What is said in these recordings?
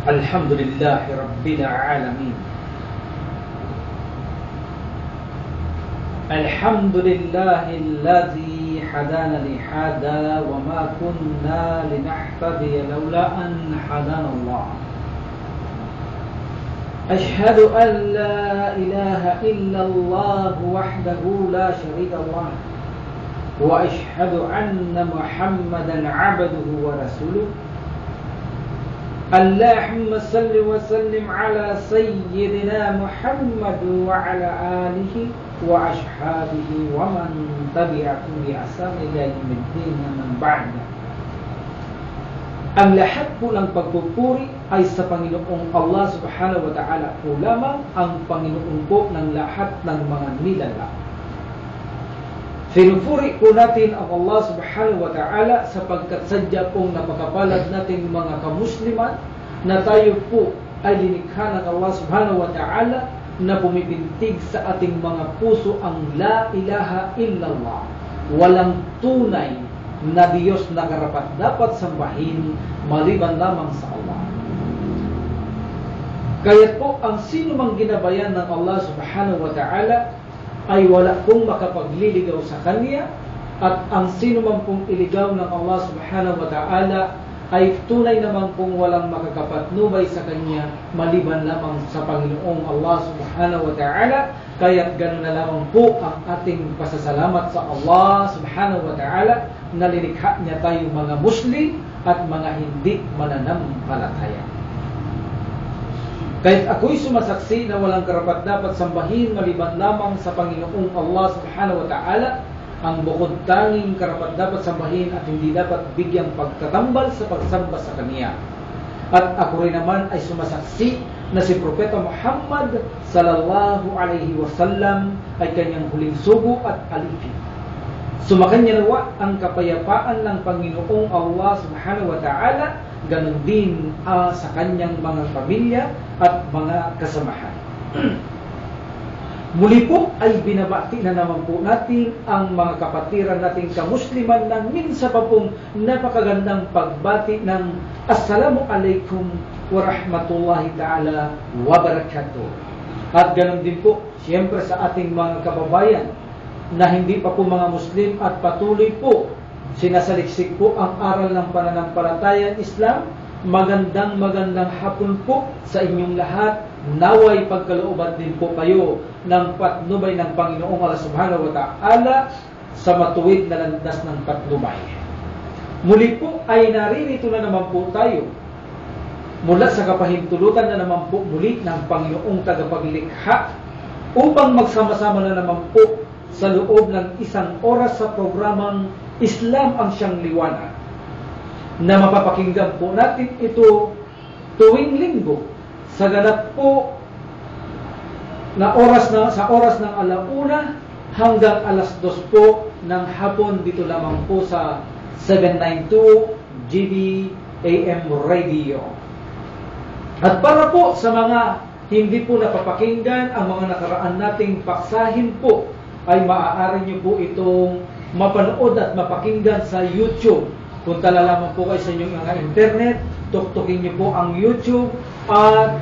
الحمد لله رب العالمين الحمد لله الذي هدانا لهذا وما كنا لنهتدي لولا أن هدانا الله أشهد أن لا إله إلا الله وحده لا شريك له وأشهد أن محمدا عبده ورسوله اللهم صل وسلم على سيدنا محمد وعلى آله وأصحابه ومن تبعهم بإحسان إلى يوم الدين من بعد. Ang lahat po ng pagpupuri ay sa Panginoong Allah Subhanahu wa Ta'ala po lamang, ang Panginoon po ng lahat ng mga nilalang. Sinupuri po natin ang Allah Subhanahu wa Ta'ala sapagkat sadya pong napakapalad natin mga kamusliman na tayo po ay linikha ng Allah Subhanahu wa Ta'ala na pumipintig sa ating mga puso ang La ilaha illallah. Walang tunay na Diyos na karapat dapat sambahin maliban lamang sa Allah. Kaya po ang sino mang ginabayan ng Allah Subhanahu wa Ta'ala ay wala pong makapagliligaw sa Kanya, at ang sino man pong iligaw ng Allah Subhanahu wa Ta'ala ay tunay naman pong walang makakapatnubay sa Kanya maliban lamang sa Panginoong Allah Subhanahu wa Ta'ala. Kaya't ganoon na lamang po ang ating pasasalamat sa Allah Subhanahu wa Ta'ala na lilikha niya tayong mga Muslim at mga hindi mananampalataya. Kahit ako'y sumasaksi na walang karapat-dapat sambahin maliban lamang sa Panginoong Allah Subhanahu wa Ta'ala, ang bukod tanging karapat-dapat sambahin at hindi dapat bigyang pagtatambal sa pagsamba sa Kanya. At ako rin naman ay sumasaksi na si Propeta Muhammad sallallahu alaihi wasallam ay kanyang huling sugo at alipin. Sumakanya nawa ang kapayapaan ng Panginoong Allah Subhanahu wa Ta'ala, ganun din sa kanyang mga pamilya at mga kasamahan. Muli po ay binabati na naman po natin ang mga kapatiran nating kamusliman ng minsan pa pong napakagandang pagbati ng Assalamu alaikum wa rahmatullahi ta'ala wa barakatuh. At ganun din po siyempre sa ating mga kababayan na hindi pa po mga Muslim at patuloy po sinasaliksik po ang aral ng pananampalatayang Islam. Magandang hapon po sa inyong lahat. Naway pagkalooban din po kayo ng patnubay ng Panginoong Allah Subhanahu wa Ta'ala sa matuwid na landas ng patnubay. Muli po ay naririto na naman po tayo mula sa kapahintulutan na naman po muli ng Panginoong tagapaglikha upang magsama-sama na naman po sa loob ng isang oras sa programang Islam ang Siyang Liwanag, na mapapakinggan po natin ito tuwing linggo sa ganap po na sa oras ng 1:00 hanggang 2:00 po ng hapon dito lamang po sa 792 GB AM Radio. At para po sa mga hindi po napapakinggan ang mga nakaraan nating paksahin po, ay maaari nyo po itong mapanood at mapakinggan sa YouTube. Punta lamang po kayo sa inyong mga internet, tuktukin nyo po ang YouTube at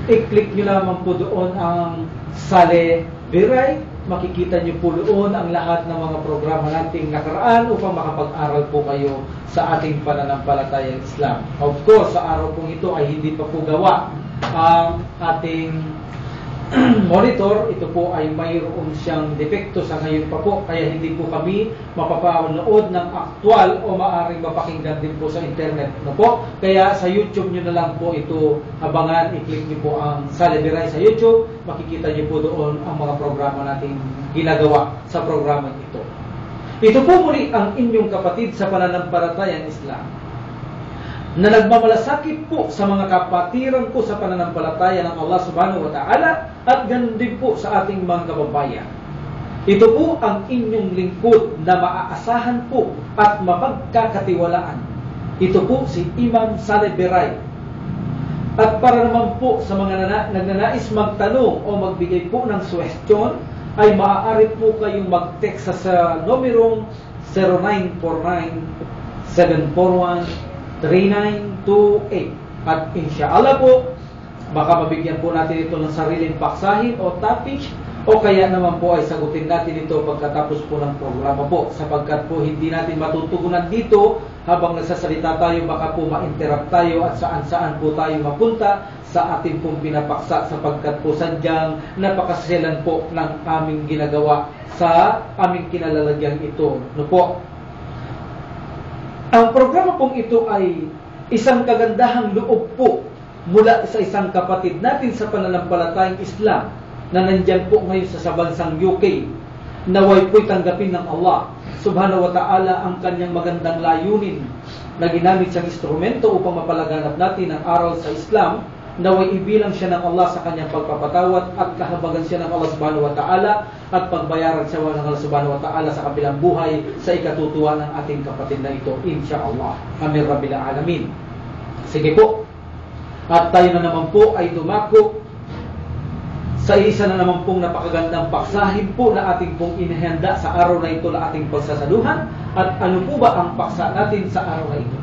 i-click nyo lamang po doon ang Saleh Biray. Makikita nyo po doon ang lahat ng mga programa nating nakaraan upang makapag-aral po kayo sa ating pananampalatayang Islam. Of course, sa araw pong ito ay hindi pa po gawa ang ating monitor. Ito po ay mayroon siyang depekto sa ngayon pa po, kaya hindi po kami mapapanood ng aktual o maaring mapakinggan din po sa internet na po. Kaya sa YouTube nyo na lang po ito abangan. I-click nyo po ang Saleh Biray sa YouTube, makikita nyo po doon ang mga programa natin ginagawa sa programang ito. Ito po muli ang inyong kapatid sa pananampalatayang Islam na nagmamalasakit po sa mga kapatiran po sa pananampalataya ng Allah Subhanahu wa Ta'ala at ganun din po sa ating mga kababayan. Ito po ang inyong lingkod na maaasahan po at mapagkakatiwalaan. Ito po si Imam Saleh Biray. At para naman po sa mga nagnanais magtanong o magbigay po ng suwestyon, ay maaari po kayong mag-text sa numerong 0949-741-3928. At insyaallah po, baka mabigyan po natin ito ng sariling paksahin o topic, o kaya naman po ay sagutin natin ito pagkatapos po ng programa po, sapagkat po hindi natin matutugunan dito habang nagsasalita tayo, baka po ma-interrupt tayo at saan-saan po tayo mapunta sa ating pong pinapaksa, sapagkat po sadyang napakasilan po ng aming ginagawa sa aming kinalalagyan ito. No po? Ang programa pong ito ay isang kagandahang loob po mula sa isang kapatid natin sa pananampalatayang Islam na nandyan po ngayon sa bansang UK, naway po'y tanggapin ng Allah subhanahu wa ta'ala ang kanyang magandang layunin na ginamit siyang instrumento upang mapalaganap natin ang aral sa Islam. Naway ibilang siya ng Allah sa kanyang pagpapatawad at kahabagan siya ng Allah subhanahu wa ta'ala at pagbayaran siya ng Allah subhanahu wa ta'ala sa kabilang buhay sa ikatutuwa ng ating kapatid na ito, insyaallah. Amin Rabbil Alamin. Sige po, at tayo na naman po ay dumako sa isa na naman pong napakagandang paksahin po na ating pong inihanda sa araw na ito na ating pagsasaluhan. At ano po ba ang paksa natin sa araw na ito?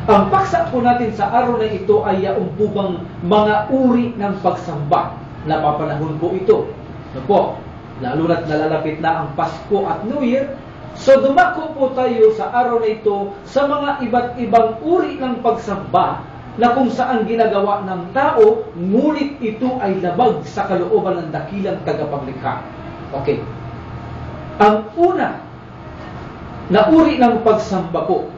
Ang paksa po natin sa araw na ito ay yaong po bang mga uri ng pagsamba. Napapanahon po ito. Ano po? Lalo na't nalalapit na ang Pasko at New Year. So dumako po tayo sa araw na ito sa mga iba't ibang uri ng pagsamba na kung saan ginagawa ng tao, ngunit ito ay labag sa kalooban ng dakilang tagapaglikha. Okay. Ang una na uri ng pagsamba po,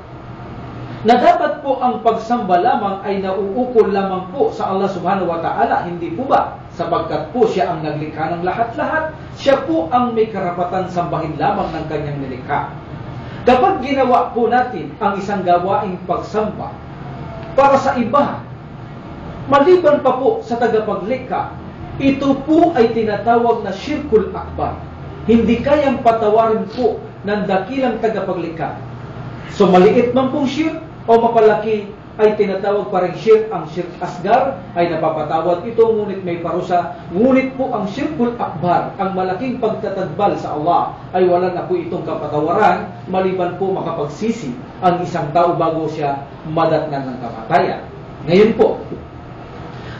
na dapat po ang pagsamba lamang ay nauukol lamang po sa Allah subhanahu wa ta'ala, hindi po ba? Sapagkat po siya ang naglikha ng lahat-lahat, siya po ang may karapatan sambahin lamang ng kanyang nilikha. Kapag ginawa po natin ang isang gawaing pagsamba para sa iba, maliban pa po sa tagapaglikha, ito po ay tinatawag na syirkul akbar. Hindi kayang patawarin po ng dakilang tagapaglikha. So maliit man pong syirk o mapalaki ay tinatawag pa rin syirk. Ang syirk asgar ay napapatawad ito, ngunit may parusa. Ngunit po ang syirkul akbar, ang malaking pagtatagbal sa Allah, ay wala na po itong kapatawaran maliban po makapagsisi ang isang tao bago siya madatnan ng kamatayan. Ngayon po,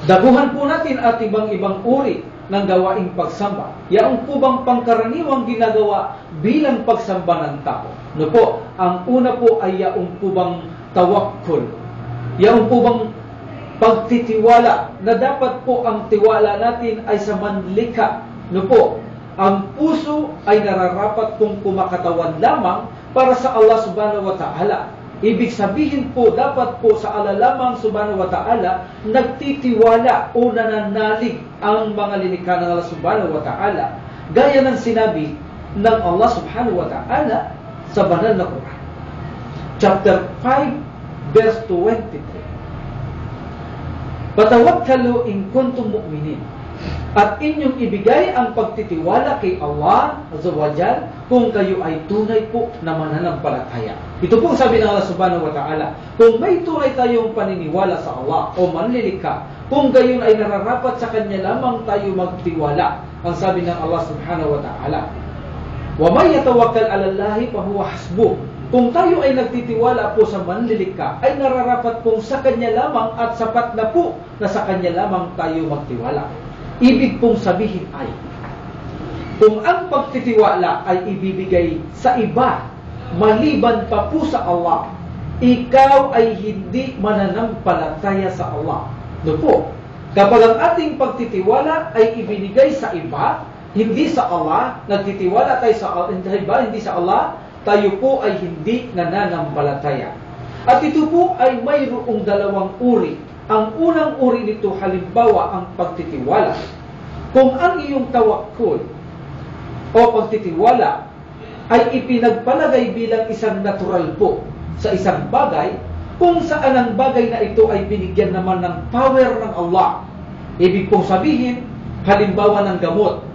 daguhan po natin at ibang-ibang uri ng gawaing pagsamba. Yaong po bang pangkaraniwang ginagawa bilang pagsamba ng tao? No po, ang una po ay yaong po bang tawakkul. Yaong po bang pagtitiwala na dapat po ang tiwala natin ay sa manlikha. No po, ang puso ay nararapat kung kumakatawan lamang para sa Allah subhanahu wa ta'ala. Ibig sabihin po, dapat po sa Allah lamang subhanahu wa ta'ala nagtitiwala o nananalig ang mga linikha ng Allah subhanahu wa ta'ala. Gaya ng sinabi ng Allah subhanahu wa ta'ala sa banal na Quran. Chapter 5, verse 23. Patawakkalu in kuntum mu'minin. At inyong ibigay ang pagtitiwala kay Allah Azza wa Jal kung kayo ay tunay po na mananampalataya. Ito pong sabi ng Allah subhanahu wa ta'ala, kung may tunay tayong paniniwala sa Allah o manlilikha, kung gayon ay nararapat sa Kanya lamang tayo magtiwala. Ang sabi ng Allah subhanahu wa ta'ala, wa may yatawakkal 'ala Allahi fa huwa hasbuh. Kung tayo ay nagtitiwala po sa manlilikha, ay nararapat pong sa Kanya lamang at sapat na po na sa Kanya lamang tayo magtiwala. Ibig pong sabihin ay, kung ang pagtitiwala ay ibibigay sa iba, maliban pa po sa Allah, ikaw ay hindi mananampalataya sa Allah. No po, kapag ang ating pagtitiwala ay ibinigay sa iba, hindi sa Allah, nagtitiwala tayo sa Allah, hindi sa Allah, tayo po ay hindi nananampalataya. At ito po ay mayroong dalawang uri. Ang unang uri nito, halimbawa, ang pagtitiwala. Kung ang iyong tawakkul o pagtitiwala ay ipinagpalagay bilang isang natural po sa isang bagay, kung saan ang bagay na ito ay binigyan naman ng power ng Allah. Ibig pong sabihin, halimbawa ng gamot.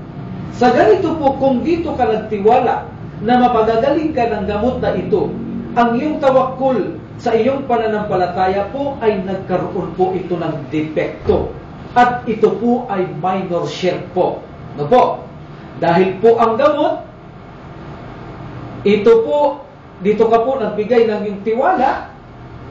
Sa ganito po, kung dito ka nagtiwala na mapagagaling ka ng gamot na ito, ang iyong tawakkul sa iyong pananampalataya po ay nagkaroon po ito ng depekto. At ito po ay minor shirk po. No po? Dahil po ang gamot, ito po, dito ka po nagbigay ng iyong tiwala,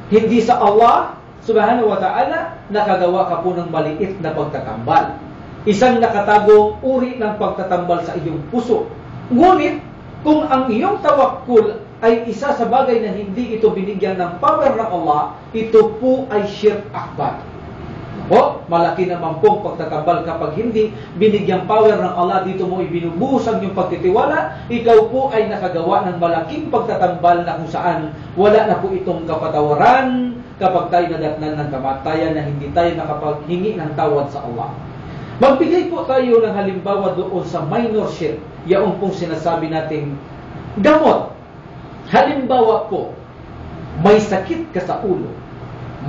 hindi sa Allah, subhanahu wa ta'ala, nakagawa ka po ng maliit na pagtatambal. Isang nakatagong uri ng pagtatambal sa iyong puso. Ngunit, kung ang iyong tawakkul ay isa sa bagay na hindi ito binigyan ng power ng Allah, ito po ay shirk akbar. O, malaki naman pong pagtatambal kapag hindi binigyang power ng Allah, dito mo ibinubuhos ang iyong pagtitiwala, ikaw po ay nakagawa ng malaking pagtatambal na kung saan wala na po itong kapatawaran kapag tayo nadatnan ng kamatayan na hindi tayo nakapaghingi ng tawad sa Allah. Magbigay po tayo ng halimbawa doon sa minor shirk, yaong pong sinasabi nating gamot. Halimbawa po, may sakit ka sa ulo.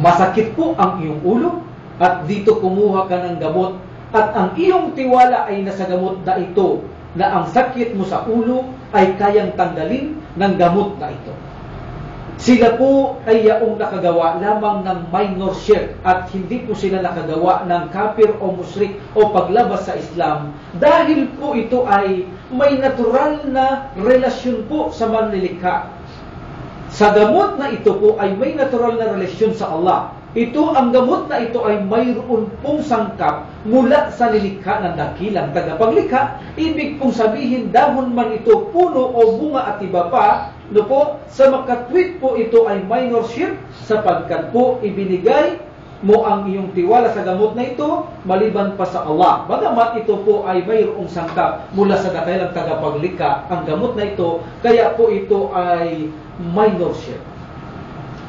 Masakit po ang iyong ulo, at dito kumuha ka ng gamot, at ang iyong tiwala ay nasa gamot na ito, na ang sakit mo sa ulo ay kayang tanggalin ng gamot na ito. Sila po ay yaong nakagawa lamang ng minor shirk, at hindi po sila nakagawa ng kafir o musyrik o paglabas sa Islam, dahil po ito ay may natural na relasyon po sa manlilikha. Sa gamot na ito po ay may natural na relasyon sa Allah. Ito, ang gamot na ito ay mayroon pong sangkap mula sa nilikha ng dakilang tagapaglikha. Ibig pong sabihin, dahon man ito, puno o bunga at iba pa, no po, sa makatwid po ito ay minor shirk, sapagkat po ibinigay mo ang iyong tiwala sa gamot na ito maliban pa sa Allah. Bagamat ito po ay mayroong sangkap mula sa dakilang tagapaglikha, ang gamot na ito, kaya po ito ay minor shirk.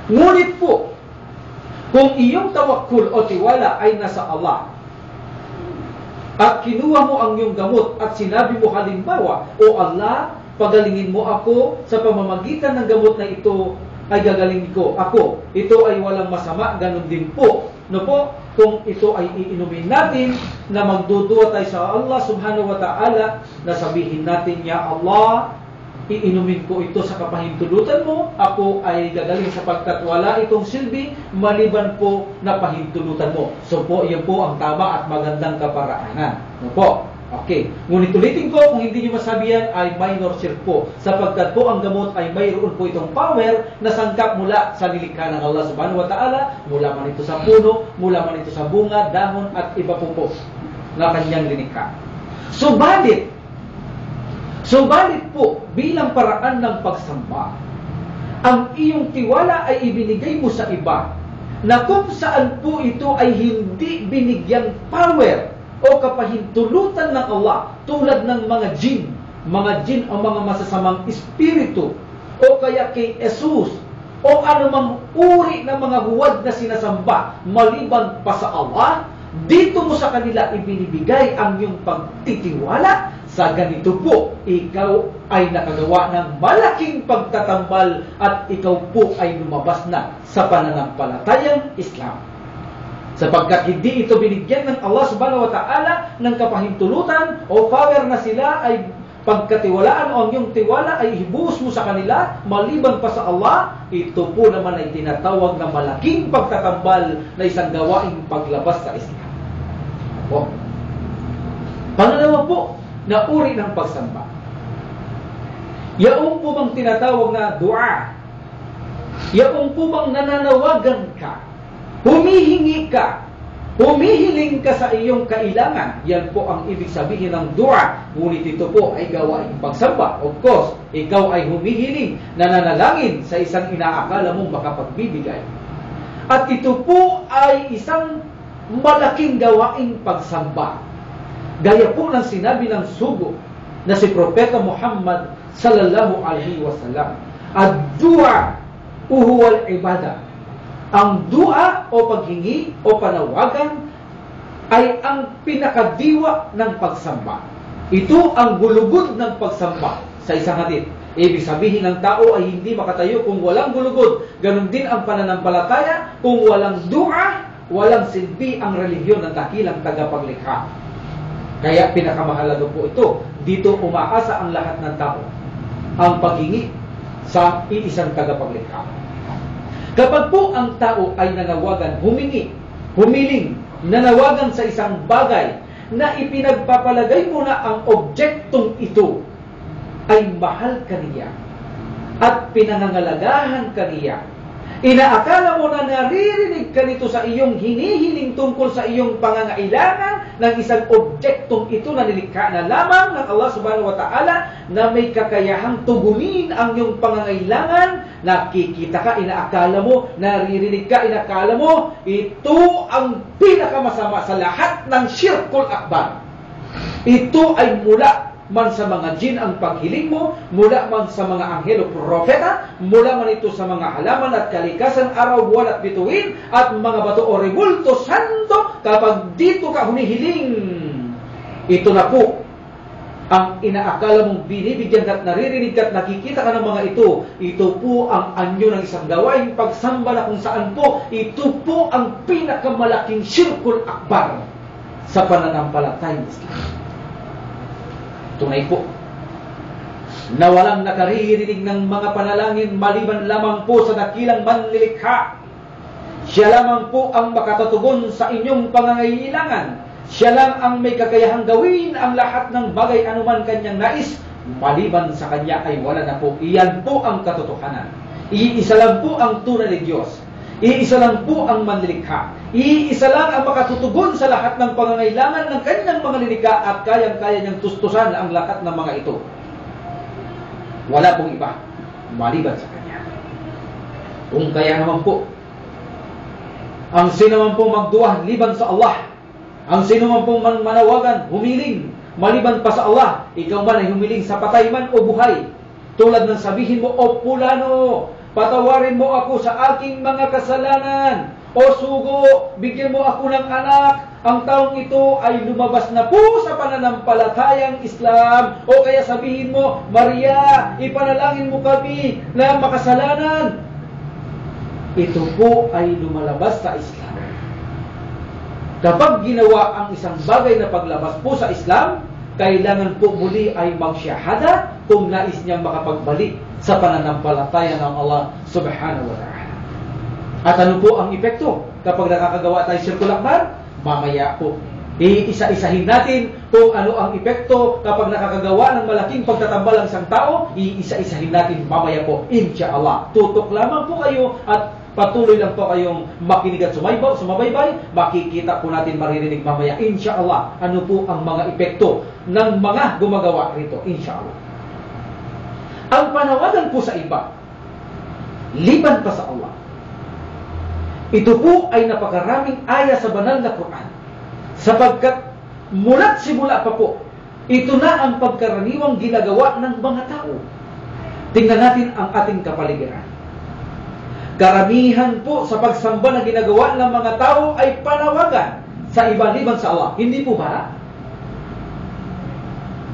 Ngunit po, kung iyong tawakkul o tiwala ay nasa Allah, at kinuha mo ang iyong gamot at sinabi mo halimbawa, O Allah, pagalingin mo ako sa pamamagitan ng gamot na ito, ay gagalingin ko ako. Ito ay walang masama, ganun din po. No po, kung ito ay iinumin natin, na magdudua tayo sa Allah subhanahu wa ta'ala, na sabihin natin, Ya Allah, iinumin ko ito sa kapahintulutan mo, ako ay gagaling sapagkat wala itong silbi maliban po na pahintulutan mo. So po, yan po ang tama at magandang kaparaanan. No po? Okay. Ngunit ulitin ko, kung hindi nyo masabi yan, ay minor shirk po. Sapagkat po ang gamot ay mayroon po itong power na sangkap mula sa nilikha ng Allah subhanahu wa ta'ala, mula man ito sa puno, mula man ito sa bunga, dahon at iba po na kanyang linikha. Subalit po, bilang paraan ng pagsamba, ang iyong tiwala ay ibinigay mo sa iba, na kung saan po ito ay hindi binigyang power o kapahintulutan ng Allah, tulad ng mga jin o mga masasamang espiritu, o kaya kay Jesus, o anumang uri ng mga huwad na sinasamba maliban pa sa Allah, dito mo sa kanila ibinibigay ang iyong pagtitiwala. Sa ganito po, ikaw ay nakagawa ng malaking pagtatambal at ikaw po ay lumabas na sa pananampalatayang Islam. Sapagkat hindi ito binigyan ng Allah subhanahu wa ta'ala ng kapahintulutan o power na sila ay pagkatiwalaan o ang iyong tiwala ay ibuhos mo sa kanila maliban pa sa Allah, ito po naman ay tinatawag na malaking pagtatambal na isang gawaing paglabas sa Islam. O, pangalawa po, na uri ng pagsamba. Yaong po bang tinatawag na dua? Yaong po bang nananawagan ka? Humihingi ka? Humihiling ka sa iyong kailangan? Yan po ang ibig sabihin ng dua. Ngunit ito po ay gawaing pagsamba. Of course, ikaw ay humihiling, nananalangin sa isang inaakala mong makapagbibigay. At ito po ay isang malaking gawaing pagsamba. Gaya po ng sinabi ng sugo na si Propeta Muhammad sallallahu alaihi wasallam, ad-dua huwal ibada. Ang dua o paghingi o panawagan ay ang pinakadiwa ng pagsamba. Ito ang gulugod ng pagsamba sa isang hadith. Ibig sabihin ng tao ay hindi makatayo kung walang gulugod. Ganon din ang pananampalataya, kung walang dua, walang silbi ang relihiyon ng dakilang tagapaglikha. Kaya pinakamahalaga po ito. Dito umaasa ang lahat ng tao, ang paghingi sa iisang tagapaglikha. Kapag po ang tao ay nanawagan, humiling, nanawagan sa isang bagay na ipinagpapalagay mo na ang objektong ito ay mahal ka niya at pinangangalagahan ka niya, Inaakala mo na naririnig ka nito sa iyong hinihiling tungkol sa iyong pangangailangan ng isang objektong ito na nilikha na lamang ng Allah subhanahu wa ta'ala na may kakayahang tugunin ang iyong pangangailangan. Nakikita ka, inaakala mo, naririnig ka, inaakala mo, ito ang pinakamasama sa lahat ng syirkul akbar. Ito ay mula man sa mga jin ang paghiling mo, mula man sa mga anghel o propeta, mula man ito sa mga halaman at kalikasan, araw, buwan at bituin, at mga bato o rebulto santo, kapag dito ka hunihiling, ito na po ang inaakala mong binibigyan ka at naririnig ka at nakikita ka ng mga ito po ang anyo ng isang gawaing pagsamba na kung saan po, ito po ang pinakamalaking syirkul akbar sa pananampalatayang Islam. Tunay po na walang nakaririnig ng mga panalangin maliban lamang po sa dakilang manlilikha. Siya lamang po ang makatutugon sa inyong pangangailangan. Siya lang ang may kakayahang gawin ang lahat ng bagay anuman kanyang nais. Maliban sa kanya ay wala na po. Iyan po ang katotohanan. Iisa lang po ang tunay na Diyos. Iisa lang po ang manlilikha. Iisa lang ang makatutugon sa lahat ng pangangailangan ng kanyang mga lilikha at kayang-kaya niyang tustusan ang lahat ng mga ito. Wala pong iba maliban sa kanya. Kung kaya naman po, ang sino man po magduwa liban sa Allah, ang sino man po manawagan, humiling maliban pa sa Allah, ikaw man ay humiling sa patay man o buhay, tulad ng sabihin mo, o pulano, patawarin mo ako sa aking mga kasalanan. O sugo, bigyan mo ako ng anak. Ang taong ito ay lumabas na po sa pananampalatayang Islam. O kaya sabihin mo, Maria, ipanalangin mo kami na makasalanan. Ito po ay lumalabas sa Islam. Kapag ginawa ang isang bagay na paglabas po sa Islam, kailangan po muli ay magsyahada kung nais niyang makapagbalik sa pananampalataya ng Allah subhanahu wa ta'ala. At ano po ang epekto kapag nakakagawa tayo syirkul akbar? Mamaya po, iisa-isahin natin kung ano ang epekto kapag nakakagawa ng malaking pagtatambal ang isang tao. Iisa-isahin natin mamaya po, insyaAllah. Tutok lamang po kayo at patuloy lang po kayong makinig at sumabaybay. Makikita po natin, maririnig mamaya, insyaAllah, ano po ang mga epekto ng mga gumagawa rito, insyaAllah. Ang panawagan po sa iba, liban pa sa Allah, ito po ay napakaraming aya sa banal na Quran. Sapagkat mula't simula pa po, ito na ang pagkaraniwang ginagawa ng mga tao. Tingnan natin ang ating kapaligiran. Karamihan po sa pagsamba na ginagawa ng mga tao ay panawagan sa iba liban sa Allah. Hindi po ba?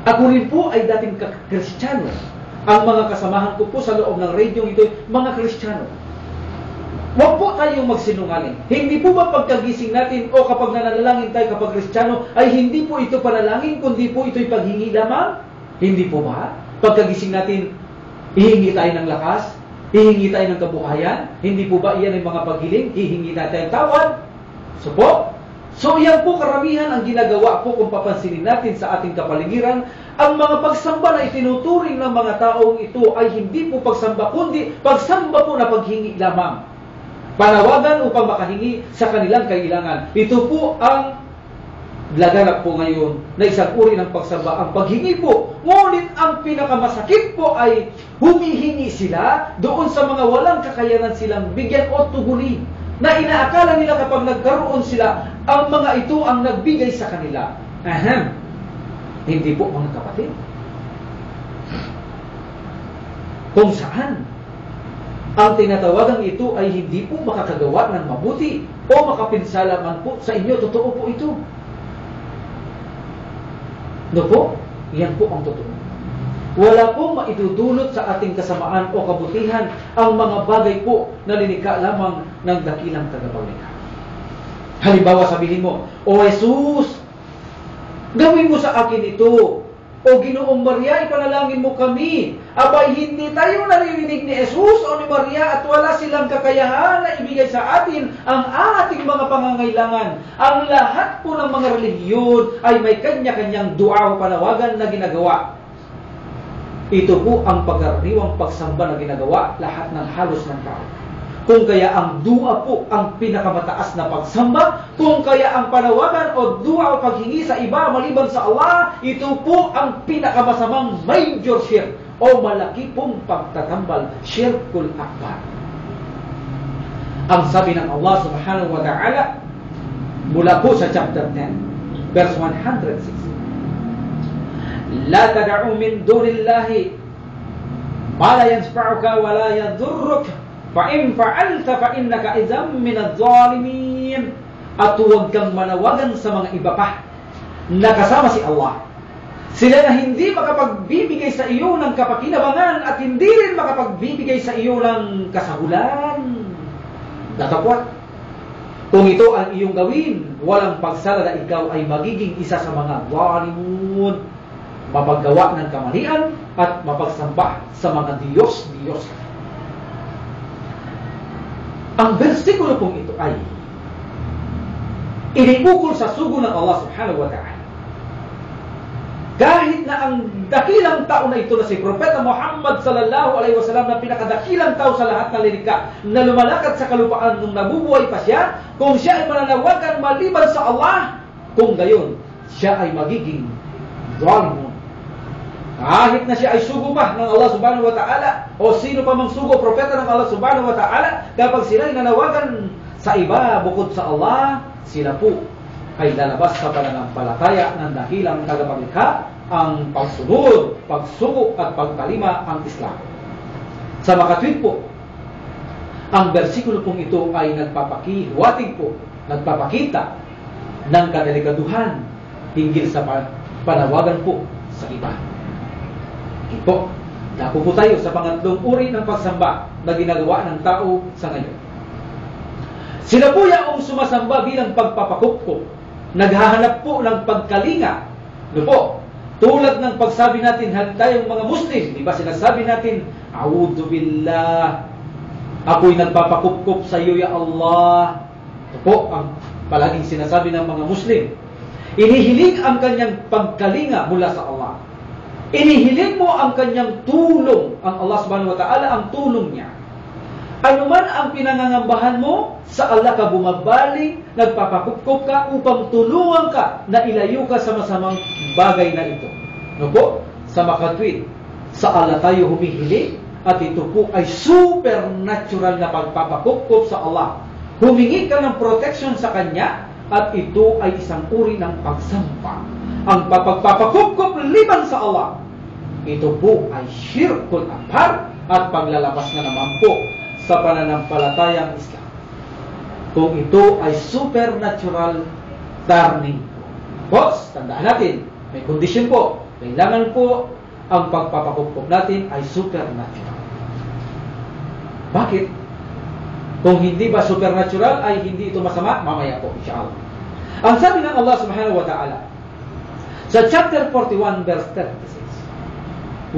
Ako rin po ay dating Kristiyano. Ang mga kasamahan ko po sa loob ng radio ito, mga Kristiyano. Huwag po tayong magsinungaling. Hindi po ba pagkagising natin o kapag nananalangin tayo kapag Kristiyano ay hindi po ito panalangin kundi po ito'y paghingi lamang? Hindi po ba? Pagkagising natin, hihingi tayo ng lakas, hihingi tayo ng kabuhayan, hindi po ba iyan ay mga paghiling? Hihingi natin ang tawad? So yan po karamihan ang ginagawa po kung papansinin natin sa ating kapaligiran. Ang mga pagsamba na itinuturing ng mga taong ito ay hindi po pagsamba kundi pagsamba po na paghingi lamang. Panawagan upang makahingi sa kanilang kailangan. Ito po ang laganap po ngayon na isang uri ng pagsamba, ang paghingi po. Ngunit ang pinakamasakit po ay humihingi sila doon sa mga walang kakayanan silang bigyan o tugunin. Na inaakala nila kapag nagkaroon sila, ang mga ito ang nagbigay sa kanila. Hindi po mga kapatid. Kung saan ang tinatawagang ito ay hindi po makakagawa ng mabuti o makapinsala man po sa inyo. Totoo po ito. No po? Yan po ang totoo. Wala pong maidudulot sa ating kasamaan o kabutihan ang mga bagay po na linikha lamang ng dakilang tagapaglikha. Halimbawa sabihin mo, O Jesus, gawin mo sa akin ito. O Ginoong Maria, ipanalangin mo kami. Abay, hindi tayo naririnig ni Jesus o ni Maria at wala silang kakayahan na ibigay sa atin ang ating mga pangangailangan. Ang lahat po ng mga relihiyon ay may kanya-kanyang dua o panawagan na ginagawa. Ito po ang pagkaraniwang pagsamba na ginagawa lahat ng halos ng tao. Kung kaya ang dua po ang pinakamataas na pagsamba, kung kaya ang panawagan o dua o paghingi sa iba maliban sa Allah, ito po ang pinakamasamang major shirk o malaki pong pagtatambal, shirkul akbar. Ang sabi ng Allah subhanahu wa ta'ala mula po sa chapter 10 verse 106, La tada'u min dunillahi ma la yanfa'uka wa la yadurruka fa'in fa'alta fa'innaka idzam minadh dhalimin. At huwag kang manawagan sa mga iba pa na kasama si Allah. Sila na hindi makapagbibigay sa iyo ng kapakinabangan at hindi rin makapagbibigay sa iyo ng kasagulan. Datapwat, kung ito ang iyong gawin, walang pagsala na ikaw ay magiging isa sa mga dhalimun, mapaggawa ng kamalian at mapagsamba sa mga Diyos-Diyos. Ang versikulo pong ito ay iniukol sa sugo ng Allah subhanahu wa ta'ala. Kahit na ang dakilang tao na ito na si Propeta Muhammad sallallahu alaihi wasallam na pinakadakilang tao sa lahat ng lilikha na lumalakad sa kalupaan nung nabubuhay pa siya, kung siya ay mananawagan maliban sa Allah, kung gayon, siya ay magiging dhalimun. Kahit na siya ay sugo pa ng Allah subhanahu wa ta'ala o sino pa mang sugo, propeta ng Allah subhanahu wa ta'ala, kapag sila ay nanawagan sa iba bukod sa Allah, sila po ay lalabas sa pananampalataya ng dakilang tagapaglikha, ang pagsunod, pagsuko at pagtalima ang Islam. Sa makatwid po, ang versikulo pong ito ay nagpapakiwatig po, nagpapakita ng kadelikaduhan hinggil sa panawagan po sa iba. Ito, napo po tayo sa pangatlong uri ng pagsamba na ginagawa ng tao sa ngayon. Sila po yaong sumasamba bilang pagpapakupkop, naghahanap po ng pagkalinga. No po, tulad ng pagsabi natin tayong mga Muslim, di ba sinasabi natin, A'udhu billah, ako'y nagpapakupkop sa iyo ya Allah. Ito po ang palaging sinasabi ng mga Muslim. Inihiling ang kanyang pagkalinga mula sa Allah. Inihiling mo ang kanyang tulong, ang Allah subhanahu wa ta'ala, ang tulong niya. Ano man ang pinangangambahan mo, sa Allah ka bumabaling, nagpapakupkop ka upang tulungan ka na ilayo ka sa masamang bagay na ito. No po? Sa makatwid, sa Allah tayo humihiling at ito po ay supernatural na pagpapakupkop sa Allah. Humingi ka ng protection sa Kanya at ito ay isang uri ng pagsampa. Ang pagpapakupkop liban sa Allah, ito po ay shirkul akbar at paglalabas na naman po sa pananampalatayang Islam. Kung ito ay supernatural turning. Boss, tandaan natin, may condition po. Kailangan po ang pagpapakupkop natin ay supernatural. Bakit? Kung hindi ba supernatural ay hindi ito masama, mamaya po, insyaAllah. Ang sabi ng Allah subhanahu wa ta'ala sa chapter 41 verse 36,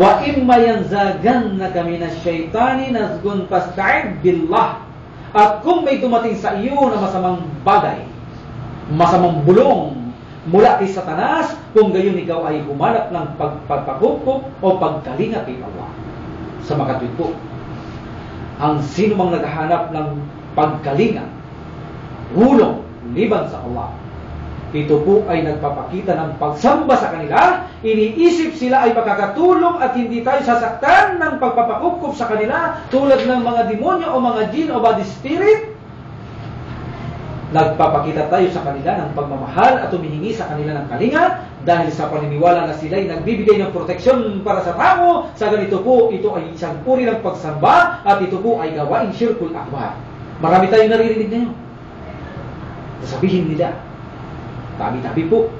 Wa imma yanzagannaka minash shaitani nazgun fasta'id billah. At kung may dumating sa iyo na masamang bagay, masamang bulong mula kay Satanas, kung gayon ikaw ay humanap ng pagpapakupkop o pagkalinga kay Allah. Sa makatwid po, ang sino mang naghahanap ng pagkalinga, hulong, liban sa Allah, ito po ay nagpapakita ng pagsamba sa kanila. Iniisip sila ay makakatulong at hindi tayo sasaktan ng pagpapakupkop sa kanila tulad ng mga demonyo o mga jinn o body spirit. Nagpapakita tayo sa kanila ng pagmamahal at humihingi sa kanila ng kalinga dahil sa paniniwala na sila ay nagbibigay ng proteksyon para sa tao. Sa ganito po, ito ay isang uri ng pagsamba at ito po ay gawaing shirkul akbar. Marami tayong naririnig ngayon. Sasabihin nila, tabi-tabi po,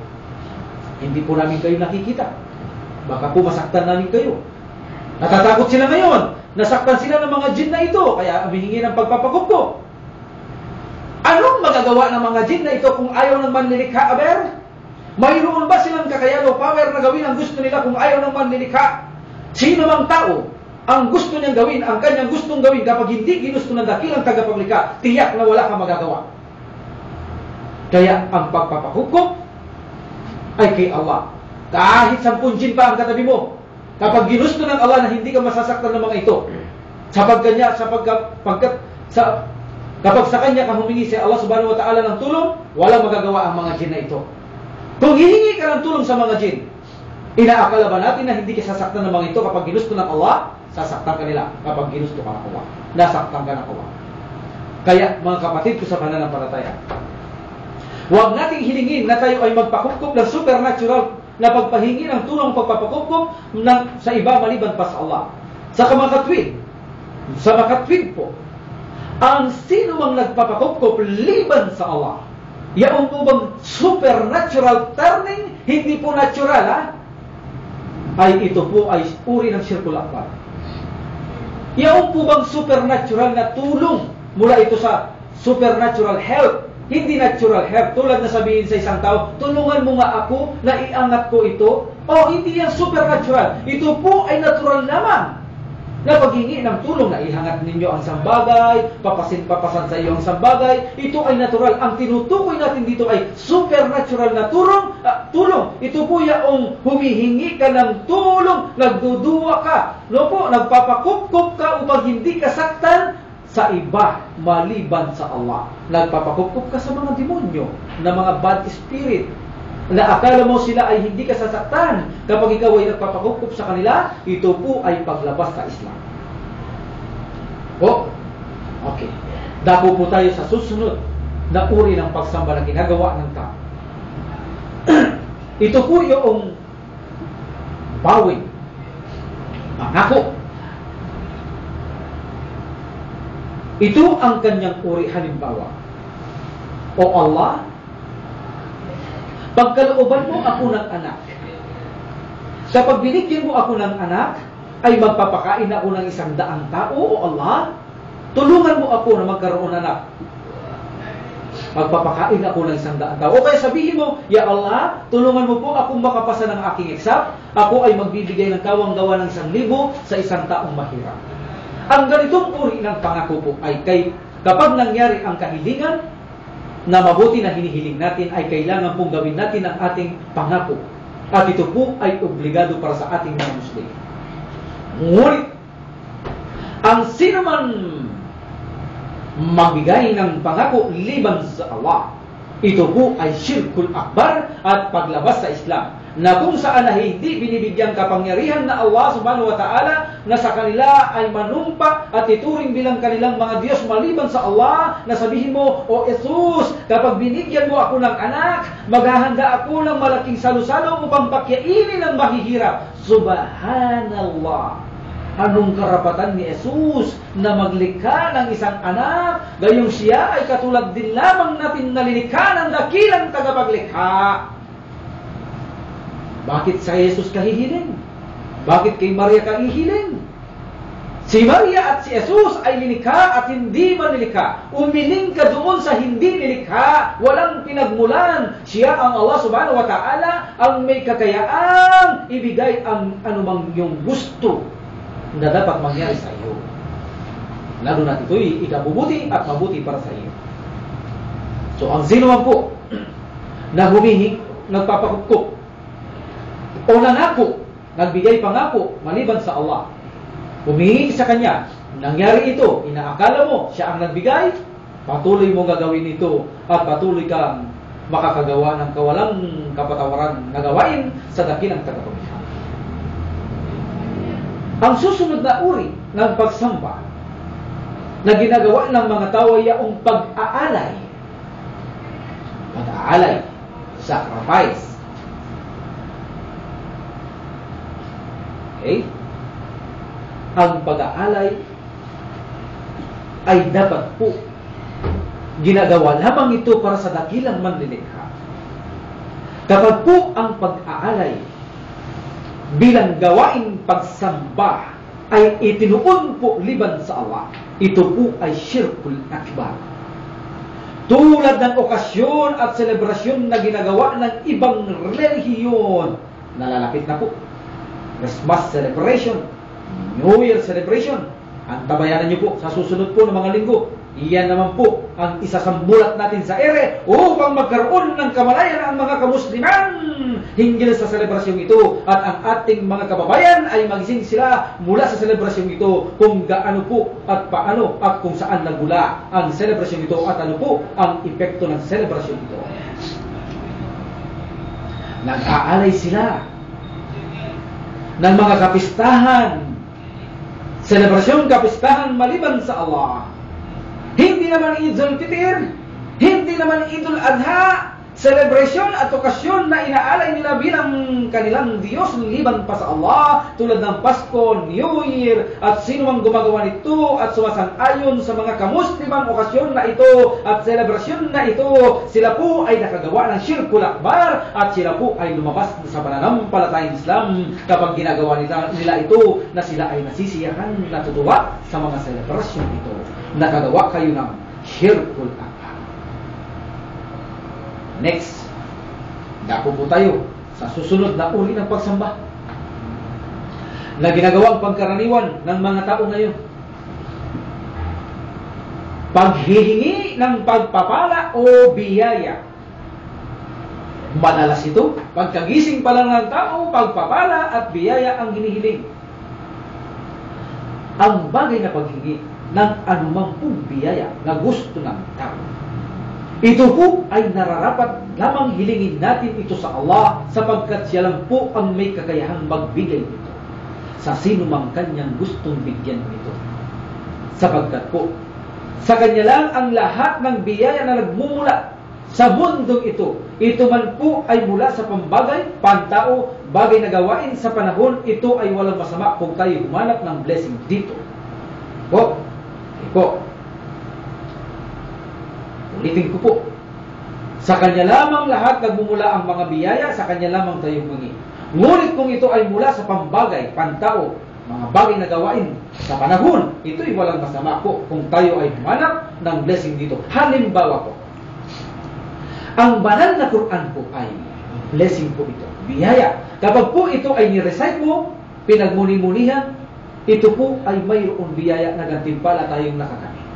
hindi po namin kayo nakikita. Baka po masaktan namin kayo. Natatakot sila ngayon. Nasaktan sila ng mga jinn na ito, kaya humihingi ng pagpapakupkop. Anong magagawa ng mga jinn na ito kung ayaw ng manlilikha, aber? Mayroon ba silang kakayahan o power na gawin ang gusto nila kung ayaw ng manlilikha? Sino mang tao, ang gusto niyang gawin, ang kanyang gustong gawin, kapag hindi ginusto ng dakilang tagapaglikha, tiyak na wala kang magagawa. Kaya ang pagpapakupkop ay kay Allah. Kahit 10 jinn pa ang katabi mo, kapag ginusto ng Allah na hindi ka masasaktan ng mga ito, sapagkat Kapag sa kanya ka humingi si Allah subhanahu wa ta'ala ng tulong, walang magagawa ang mga jin na ito. Kung hihingi ka ng tulong sa mga jin, inaakala ba natin na hindi ka sasaktan ng mga ito kapag ginusto ng Allah? Sasaktan ka nila kapag ginusto ka ng Allah. Nasaktan ka ng Allah. Kaya mga kapatid ko sa pananampalataya, huwag nating hilingin na tayo ay magpakupkup ng supernatural na pagpahingi ng tulong pagpapakupkup sa iba maliban pa sa Allah. Sa makatwid po, ang sino mang nagpapakupkup liban sa Allah, yaon po bang supernatural turning, hindi po natural ay ito po ay uri ng Shirkul Akbar. Yaon po bang supernatural na tulong mula ito sa supernatural help, hindi natural help. Tulad na sabihin sa isang tao, tulungan mo nga ako na iangat ko ito. Hindi yan supernatural. Ito po ay natural naman. Na paghingi ng tulong na ihangat ninyo ang isang bagay, papasan sa iyo ang isang bagay, ito ay natural. Ang tinutukoy natin dito ay supernatural na tulong. Ito po yung humihingi ka ng tulong, nagduduwa ka, nagpapakupkup ka upang hindi ka saktan sa iba maliban sa Allah. Nagpapakupkup ka sa mga demonyo, na mga bad spirit, na akala mo sila ay hindi ka sasaktan. Kapag ikaw ay nagpapakupkup sa kanila, ito po ay paglabas sa Islam. Okay. Dako po tayo sa susunod na uri ng pagsamba na ginagawa ng tao. Ito po yung bawing, pangako. Ito ang kanyang uri. Halimbawa, O Allah, pagkalooban mo ako ng anak. Kapag binigyan mo ako ng anak, ay magpapakain ako ng 100 tao. O Allah, tulungan mo ako na magkaroon ng anak. Magpapakain ako ng 100 tao. O kaya sabihin mo, Ya Allah, tulungan mo po akong makapasa ng aking exam. Ako ay magbibigay ng kawang-gawa ng 1,000 sa isang taong mahirap. Ang ganitong uri ng pangako po ay kapag nangyari ang kahilingan na mabuti na hinihiling natin, ay kailangan pong gawin natin ang ating pangako. At ito po ay obligado para sa ating mga Muslim. Ngunit, ang sino man magbigay ng pangako liban sa Allah, ito po ay Shirkul Akbar at paglabas sa Islam, na kung saan na hindi binibigyan kapangyarihan na Allah subhanahu wa ta'ala na sa kanila ay manumpa at ituring bilang kanilang mga Diyos maliban sa Allah, na sabihin mo, O Jesus, kapag binigyan mo ako ng anak, maghahanda ako ng malaking salusalo upang pakyainin ang mahihirap. Subhanallah! Anong karapatan ni Jesus na maglikha ng isang anak, gayong siya ay katulad din lamang natin nalilikha ng dakilang tagapaglikha? Bakit sa Jesus kahihiling? Bakit kay Maria kahihiling? Si Maria at si Jesus ay linikha at hindi man nilikha. Umiling ka doon sa hindi nilikha. Walang pinagmulan. Siya ang Allah subhanahu wa ta'ala ang may kakayaang ibigay ang anumang iyong gusto na dapat mangyari sa iyo. Lalo na ito'y ikabubuti at mabuti para sa iyo. So, ang sino man po na humihingi, nagpapakupkup, o nangako, nagbigay pangako maliban sa Allah, humihingi sa Kanya, nangyari ito, inaakala mo siya ang nagbigay, patuloy mo gagawin ito at patuloy kang makakagawa ng kawalang kapatawaran na gawain sa dakilang tagapaglikha. Ang susunod na uri ng pagsamba na ginagawa ng mga tao ay ang pag-aalay. Pag-aalay, sacrifice. Okay? Ang pag-aalay ay dapat po ginagawa lamang ito para sa dakilang manlilikha. Kapag po ang pag-aalay bilang gawain pagsamba ay itinuon po liban sa Allah, ito po ay Shirkul Akbar. Tulad ng okasyon at selebrasyon na ginagawa ng ibang relihiyon, nalalapit na po. Christmas celebration, New Year celebration. Antabayanan niyo po sa susunod po ng mga linggo. Iyan naman po ang isa sa mulat natin sa ere upang magkaroon ng kamalayan ang mga kamusliman hinggil sa selebrasyong ito, at ang ating mga kababayan ay magising sila mula sa selebrasyong ito kung gaano po at paano at kung saan nagmula ang selebrasyong ito at ano po ang epekto ng selebrasyong ito. Nag-aalay sila ng mga kapistahan, selebrasyong kapistahan maliban sa Allah. Hindi naman Idul Fitr, hindi naman Idul Adha, celebration at okasyon na inaalay nila bilang kanilang Diyos liban pa sa Allah, tulad ng Pasko, New Year, at sino mang gumagawa nito at sumasang-ayon sa mga kamuslimang okasyon na ito at selebrasyon na ito, sila po ay nakagawa ng Shirkul Akbar at sila po ay lumabas sa pananampalatayang Islam kapag ginagawa nila ito na sila ay nasisiyahan, natutuwa sa mga selebrasyon ito. Nakagawa kayo ng Shirkul Akbar. Next, dako po tayo sa susunod na uri ng pagsamba na ginagawang pangkaraniwan ng mga tao ngayon. Paghihingi ng pagpapala o biyaya. Madalas ito, pagkagising pa lang ng tao, pagpapala at biyaya ang hinihiling. Ang bagay na paghingi ng anumang pong biyaya na gusto ng tao, ito po ay nararapat lamang hilingin natin ito sa Allah, sapagkat siya lang po ang may kakayahang magbigay nito sa sino mang kanyang gustong bigyan nito. Sapagkat po, sa kanya lang ang lahat ng biyaya na nagmumula sa mundong ito. Ito man po ay mula sa pambagay, pantao, bagay na gawain sa panahon ito ay walang masama kung tayo humanap ng blessing dito. Ulitin ko po, sa kanya lamang lahat nagmumula ang mga biyaya, sa kanya lamang tayo humingi. Ngunit kung ito ay mula sa pambagay, pantao, mga bagay na gawain sa panahon, ito ay walang masama po kung tayo ay humanap ng blessing dito. Halimbawa po, ang banal na Quran po ay blessing po ito, biyaya. Kapag po ito ay ni-recite mo, pinagmuni-munihan, ito po ay mayroong biyaya na gantimpala tayong nakakamit.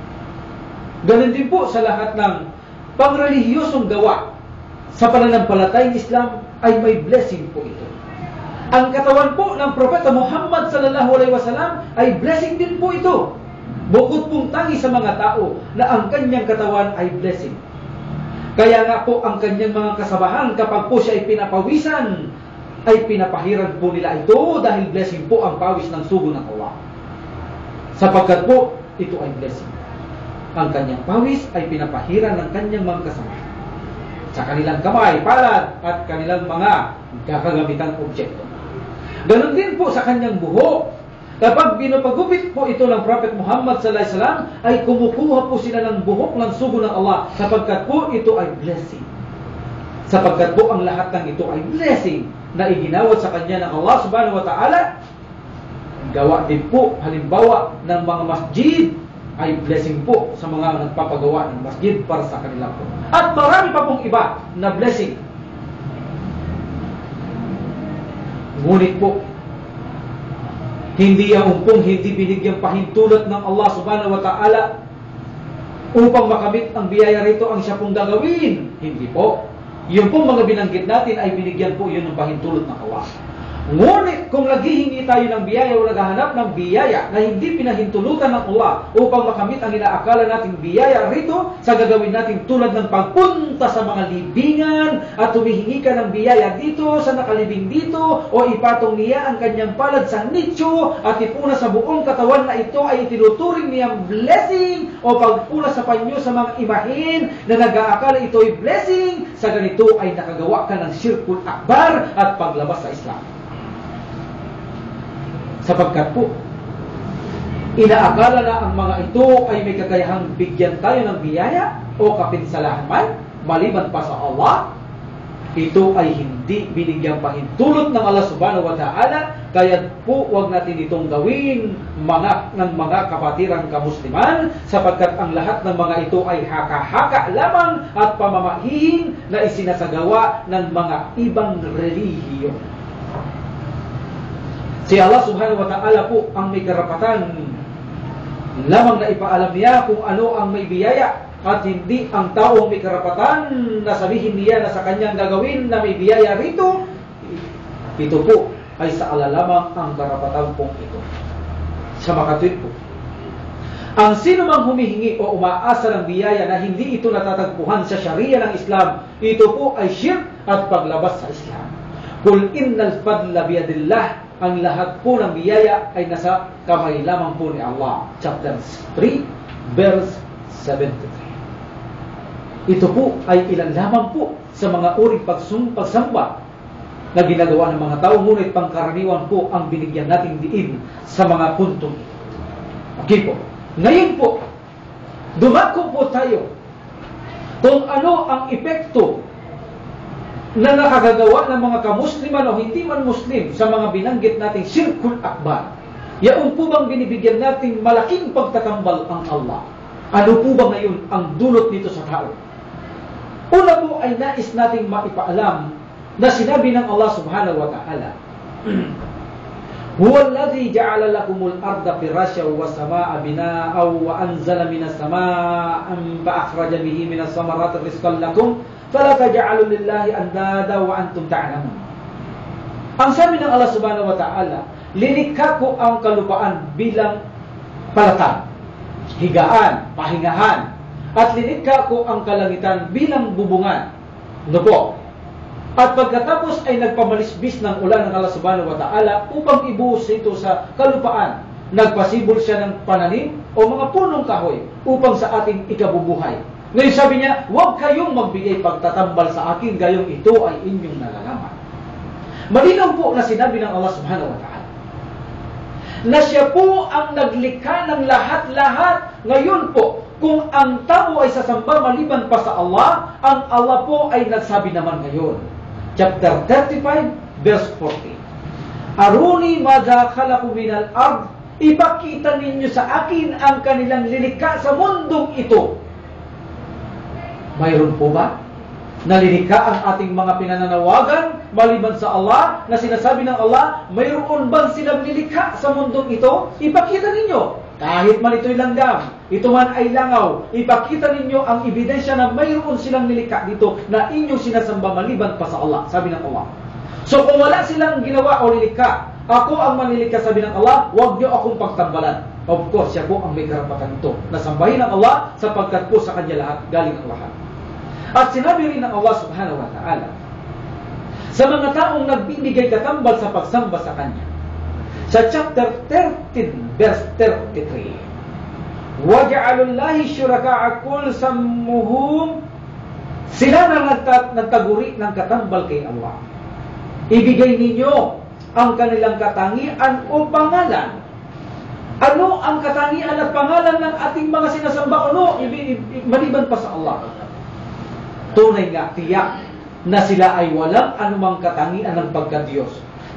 Ganun din po sa lahat ng pangrelihiyosong gawa sa pananampalatayang Islam ay may blessing po ito. Ang katawan po ng Propeta Muhammad sallallahu alaihi wasallam ay blessing din po ito. Bukod pong tangi sa mga tao na ang kanyang katawan ay blessing. Kaya nga po ang kanyang mga kasabahan kapag po siya ay pinapawisan, ay pinapahiran po nila ito dahil blessing po ang pawis ng sugo ng Allah. Sapagkat po ito ay blessing. Ang kanyang pawis ay pinapahiran ng kanyang mga kasama sa kanilang kamay, palad at kanilang mga kakagamitang objekto. Ganon din po sa kanyang buhok. Kapag pinapagupit po ito ng Prophet Muhammad sallallahu alaihi wasallam, ay kumukuha po sila ng buhok ng sugo ng Allah, sapagkat po ito ay blessing. Sapagkat po ang lahat ng ito ay blessing na iginawad sa kanya ng Allah subhanahu wa ta'ala. Gawa din po halimbawa ng mga masjid ay blessing po sa mga nagpapagawa ng masjid para sa kanila po. At marami pa pong iba na blessing. Ngunit po, hindi binigyang pahintulot ng Allah subhanahu wa ta'ala upang makamit ang biyaya rito ang siya pong gagawin. Hindi po. Yung pong mga binanggit natin ay binigyan po yun ng pahintulot ng Allah. Ngunit kung naghihingi tayo ng biyaya o naghahanap ng biyaya na hindi pinahintulutan ng Allah upang makamit ang inaakala nating biyaya rito, sa gagawin natin tulad ng pagpunta sa mga libingan at humihingi ka ng biyaya dito sa nakalibing dito, o ipatong niya ang kanyang palad sa nicho at ipuna sa buong katawan na ito ay itinuturing niyang blessing, o pagpuna sa panyo sa mga imahin na nag-aakala ito ay blessing, sa ganito ay nakagawa ka ng Shirkul Akbar at paglabas sa Islam. Sapagkat po, inaakala na ang mga ito ay may kakayahang bigyan tayo ng biyaya o kapinsalahan man, maliban pa sa Allah. Ito ay hindi binigyang pahintulot ng Allah subhanahu wa ta'ala, kaya po huwag natin itong gawin ng mga kapatirang kamusliman, sapagkat ang lahat ng mga ito ay haka-haka lamang at pamamahiin na isinasagawa ng mga ibang relihiyon. Si Allah subhanahu wa ta'ala po ang may karapatan Lamang na ipaalam niya kung ano ang may biyaya at hindi ang taong may karapatan na sabihin niya na sa kanyang gagawin na may biyaya rito. Ito po ay sa ala lamang ang karapatan pong ito. Sa makatwid po, ang sino mang humihingi o umaasa ng biyaya na hindi ito natatagpuan sa Sharia ng Islam, ito po ay shirk at paglabas sa Islam. Kul innal fadla biyadillah, ang lahat po ng biyaya ay nasa kamay lamang po ni Allah. Chapter 3, verse 73. Ito po ay ilan lamang po sa mga uring pagsamba na ginagawa ng mga tao, ngunit pangkaraniwan po ang binigyan nating diin sa mga puntong ito. Okay po. Ngayon po, dumako po tayo kung ano ang epekto na nakagagawa ng mga kamusliman o hindi man muslim sa mga binanggit nating Shirkul Akbar. Yaon po bang binibigyan nating malaking pagtatambal ang Allah? Ano po ba ngayon ang dulot nito sa tao? Una po ay nais nating maipaalam na sinabi ng Allah subhanahu wa ta'ala, Huwa alladhi ja'ala lakumul arda firasya wa samaa binaaw wa anzala minas samaa'i fa akhraja bihi minas samarati rizqan lakum fala taj'alu lillahi andada wa antum ta'lamun. Ang sabi ng Allah subhanahu wa ta'ala, linikha ko ang kalupaan bilang palatan, higaan, pahingahan, at linikha ko ang kalangitan bilang bubungan. Ano po? At pagkatapos ay nagpamalisbis ng ulan ng Allah subhanahu wa ta'ala upang ibuhos ito sa kalupaan. Nagpasibol siya ng pananim o mga punong kahoy upang sa ating ikabubuhay. Ngayon sabi niya, huwag kayong magbigay pagtatambal sa akin, gayong ito ay inyong nalalaman. Malinaw po na sinabi ng Allah subhanahu wa ta'ala na siya po ang naglikha ng lahat-lahat. Ngayon po, kung ang tao ay sasamba maliban pa sa Allah, ang Allah po ay nagsabi naman ngayon. Chapter 35, verse 40. Aruni madha khalaqu minal ard, ipakita ninyo sa akin ang kanilang lilikha sa mundong ito. Mayroon po ba nalilikha ang ating mga pinananawagan maliban sa Allah, na sinasabi ng Allah, mayroon bang silang lilikha sa mundong ito? Ipakita ninyo. Kahit man ito'y langgam, ito man ay langaw, ipakita ninyo ang ebidensya na mayroon silang nilikha dito na inyong sinasamba maliban pa sa Allah, sabi ng Allah. So kung wala silang ginawa o nilikha, ako ang manilikha, sabi ng Allah, huwag niyo akong pagtambalan. Of course, siya po ang may karapatan ito, na sambahin ng Allah sapagkat po sa kanya lahat, galing ang lahat. At sinabi rin ng Allah subhanahu wa ta'ala sa mga taong nagbibigay katambal sa pagsamba sa kanya, sa chapter 13, verse 33, وَجَعَلُوا اللَّهِ شُرَكَاءَ كُلْ سَمُّهُمْ, sila na nagtaguri ng katambal kay Allah. Ibigay ninyo ang kanilang katangian o pangalan. Ano ang katangian at pangalan ng ating mga sinasamba? Ano? Maliban pa sa Allah. Tunay nga, tiyak na sila ay walang anumang katangian ng pagka-Diyos.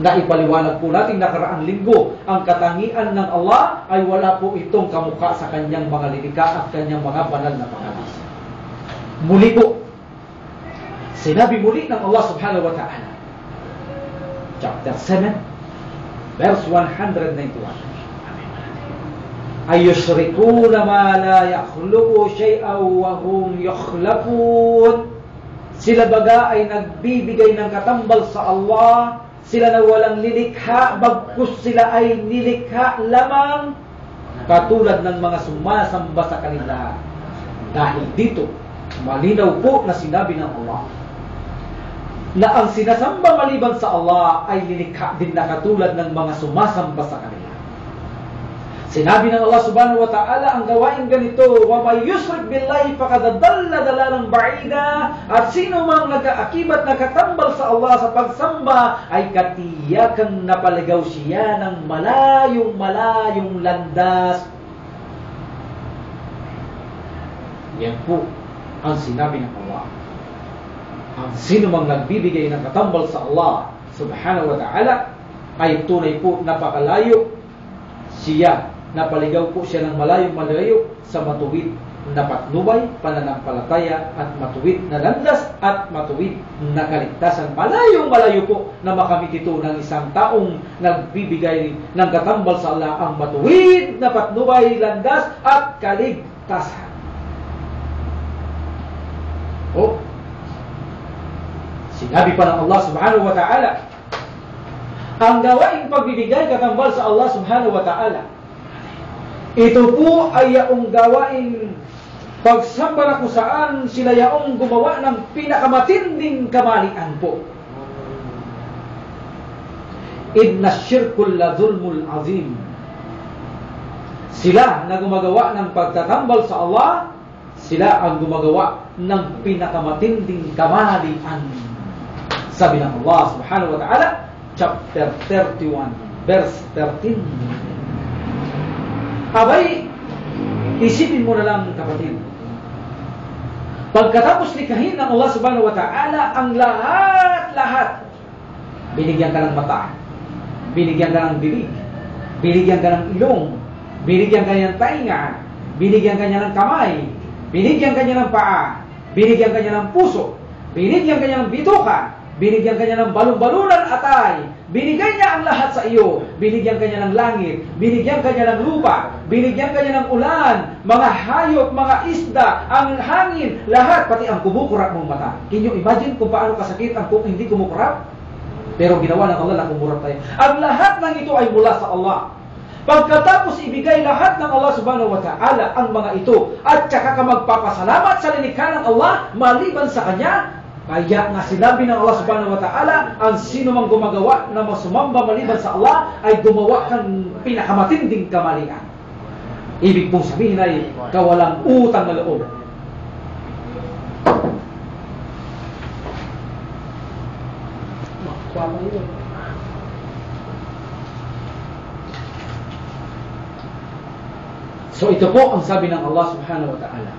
Na ipaliwanag po natin nakaraang linggo, ang katangian ng Allah ay wala po itong kamukha sa kanyang mga lilikha at kanyang mga banal na pangalan. Muli po, sinabi muli ng Allah subhanahu wa ta'ala, chapter 7, verse 191, ayushrikuna ma la yakhluqu shay'an wa hum yakhlaqun. Sila baga ay nagbibigay ng katambal sa Allah, sila na walang lilikha, bagkus sila ay nilikha lamang, katulad ng mga sumasamba sa kanila. Dahil dito, malinaw po na sinabi ng Allah na ang sinasamba maliban sa Allah ay lilikha din na katulad ng mga sumasamba sa kanila. Sinabi ng Allah subhanahu wa ta'ala, ang gawain ganito, وَمَنْ يُشْرِكْ بِاللَّهِ فَقَدْ ضَلَّ ضَلَالًا بَعِيدًا. At sino mang nag-aakibat na katambal sa Allah sa pagsamba, ay katiyakang napaligaw siya ng malayong landas. Yan po ang sinabi ng Allah. Ang sino mang nagbibigay ng katambal sa Allah subhanahu wa ta'ala, ay tunay po napakalayo siya. Napaligaw po siya ng malayo sa matuwid na patnubay, pananampalataya at matuwid na landas at matuwid na kaligtasan. Malayong-malayo po na makamit ito ng isang taong nagbibigay ng katambal sa Allah, ang matuwid na patnubay, landas at kaligtasan. Sinabi pa ng Allah subhanahu wa ta'ala, ang gawaing pagbibigay katambal sa Allah subhanahu wa ta'ala, ito po ay yaong gawaing pagsamba na kung saan sila yaong gumawa ng pinakamatinding kamalian po. Inna syirkul la zulmul azim. Sila na gumagawa ng pagtatambal sa Allah, sila ang gumagawa ng pinakamatinding kamalian. Sabi ng Allah subhanahu wa ta'ala, chapter 31, verse 13. Abay, isipin mo na lang, kapatid. Pagkatapos likahin ng Allah subhanahu wa ta'ala ang lahat-lahat, binigyan ka ng mata, binigyan ka ng bibig, binigyan ka ng ilong, binigyan ka niya ng tainga, binigyan ka niya ng kamay, binigyan ka niya ng paa, binigyan ka niya ng puso, binigyan ka niya ng bituka, binigyan ka niya ng balon-balunan atay, binigyan niya ang lahat sa iyo, binigyan ka niya ng langit, binigyan ka niya ng lupa, binigyan ka niya ng ulan, mga hayop, mga isda, ang hangin, lahat, pati ang kumukurap mong mata. Can you imagine kung paano kasakit ang hindi kumukurap? Pero ginawa ng Allah na kumurap tayo. Ang lahat ng ito ay mula sa Allah. Pagkatapos ibigay lahat ng Allah subhanahu wa ta'ala ang mga ito, at saka ka magpapasalamat sa lilikha ng Allah maliban sa Kanya, kaya nga sinabi ng Allah subhanahu wa ta'ala, ang sino mang gumagawa na masumamba maliban sa Allah ay gumawa kang pinakamatinding kamalian. Ibig pong sabihin ay kawalang utang na loob. So ito po ang sabi ng Allah subhanahu wa ta'ala.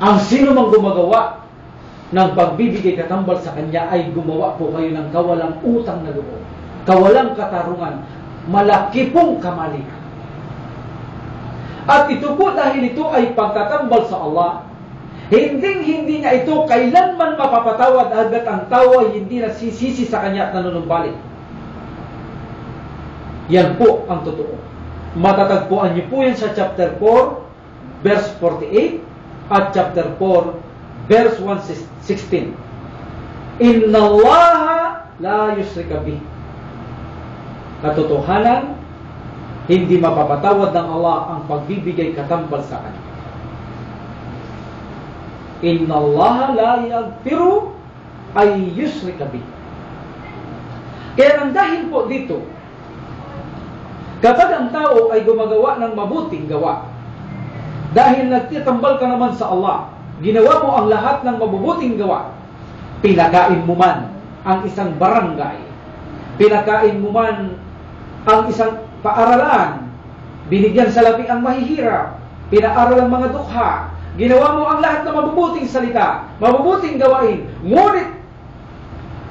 Ang sino mang gumagawa ng pagbibigay katambal sa Kanya ay gumawa po kayo ng kawalang utang na loob, kawalang katarungan, malaki pong kamalian. At ito po dahil ito ay pagtatambal sa Allah, hindi na ito kailanman mapapatawad hanggat ang tao ay hindi nasisisi sa Kanya at nanunumbalik. Yan po ang totoo. Matatagpuan niyo po yan sa chapter 4, verse 48 at chapter 4, verse 116. Inna Allah la yusrika bih. Katotohanan, hindi mapapatawad ng Allah ang pagbibigay katambal sa Kanya. Inna Allah la yaghfiru ay yusrika bih. Kaya nang dahil po dito, kapag ang tao ay gumagawa ng mabuting gawa, dahil nagtitambal ka naman sa Allah, ginawa mo ang lahat ng mabubuting gawa, pinakain mo man ang isang barangay, pinakain mo man ang isang paaralan, binigyan salapi ang mahihirap, pinaaral ang mga dukha, ginawa mo ang lahat ng mabubuting salita, mabubuting gawain, ngunit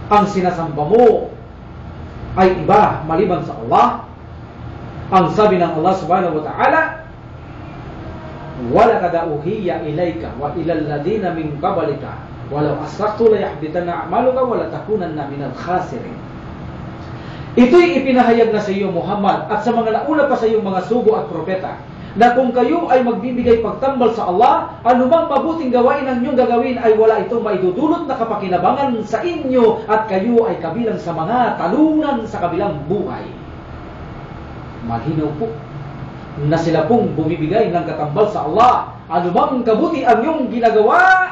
ang sinasamba mo ay iba maliban sa Allah. Ang sabi ng Allah subhanahu wa ta'ala, وَلَقَدْ أُوحِيَ إِلَيْكَ وَإِلَى الَّذِينَ مِنْ قَبْلِكَ وَلَوْ أَشْرَكْتَ لَيَحْبِطَنَّ أَعْمَالُكَ وَلَتَكُونَنَّ مِنَ الْخَاسِرِينَ. Ito'y ipinahayag na sa iyo, Muhammad, at sa mga nauna pa sa iyong mga sugo at propeta, na kung kayo ay magbibigay pagtambal sa Allah, anumang mabuting gawain ang inyong gagawin ay wala itong maidudulot na kapakinabangan sa inyo, at kayo ay kabilang sa mga talunan sa kabilang buhay. Malinaw po na sila pong bumibigay ng katambal sa Allah, anumang kabuti ang iyong ginagawa,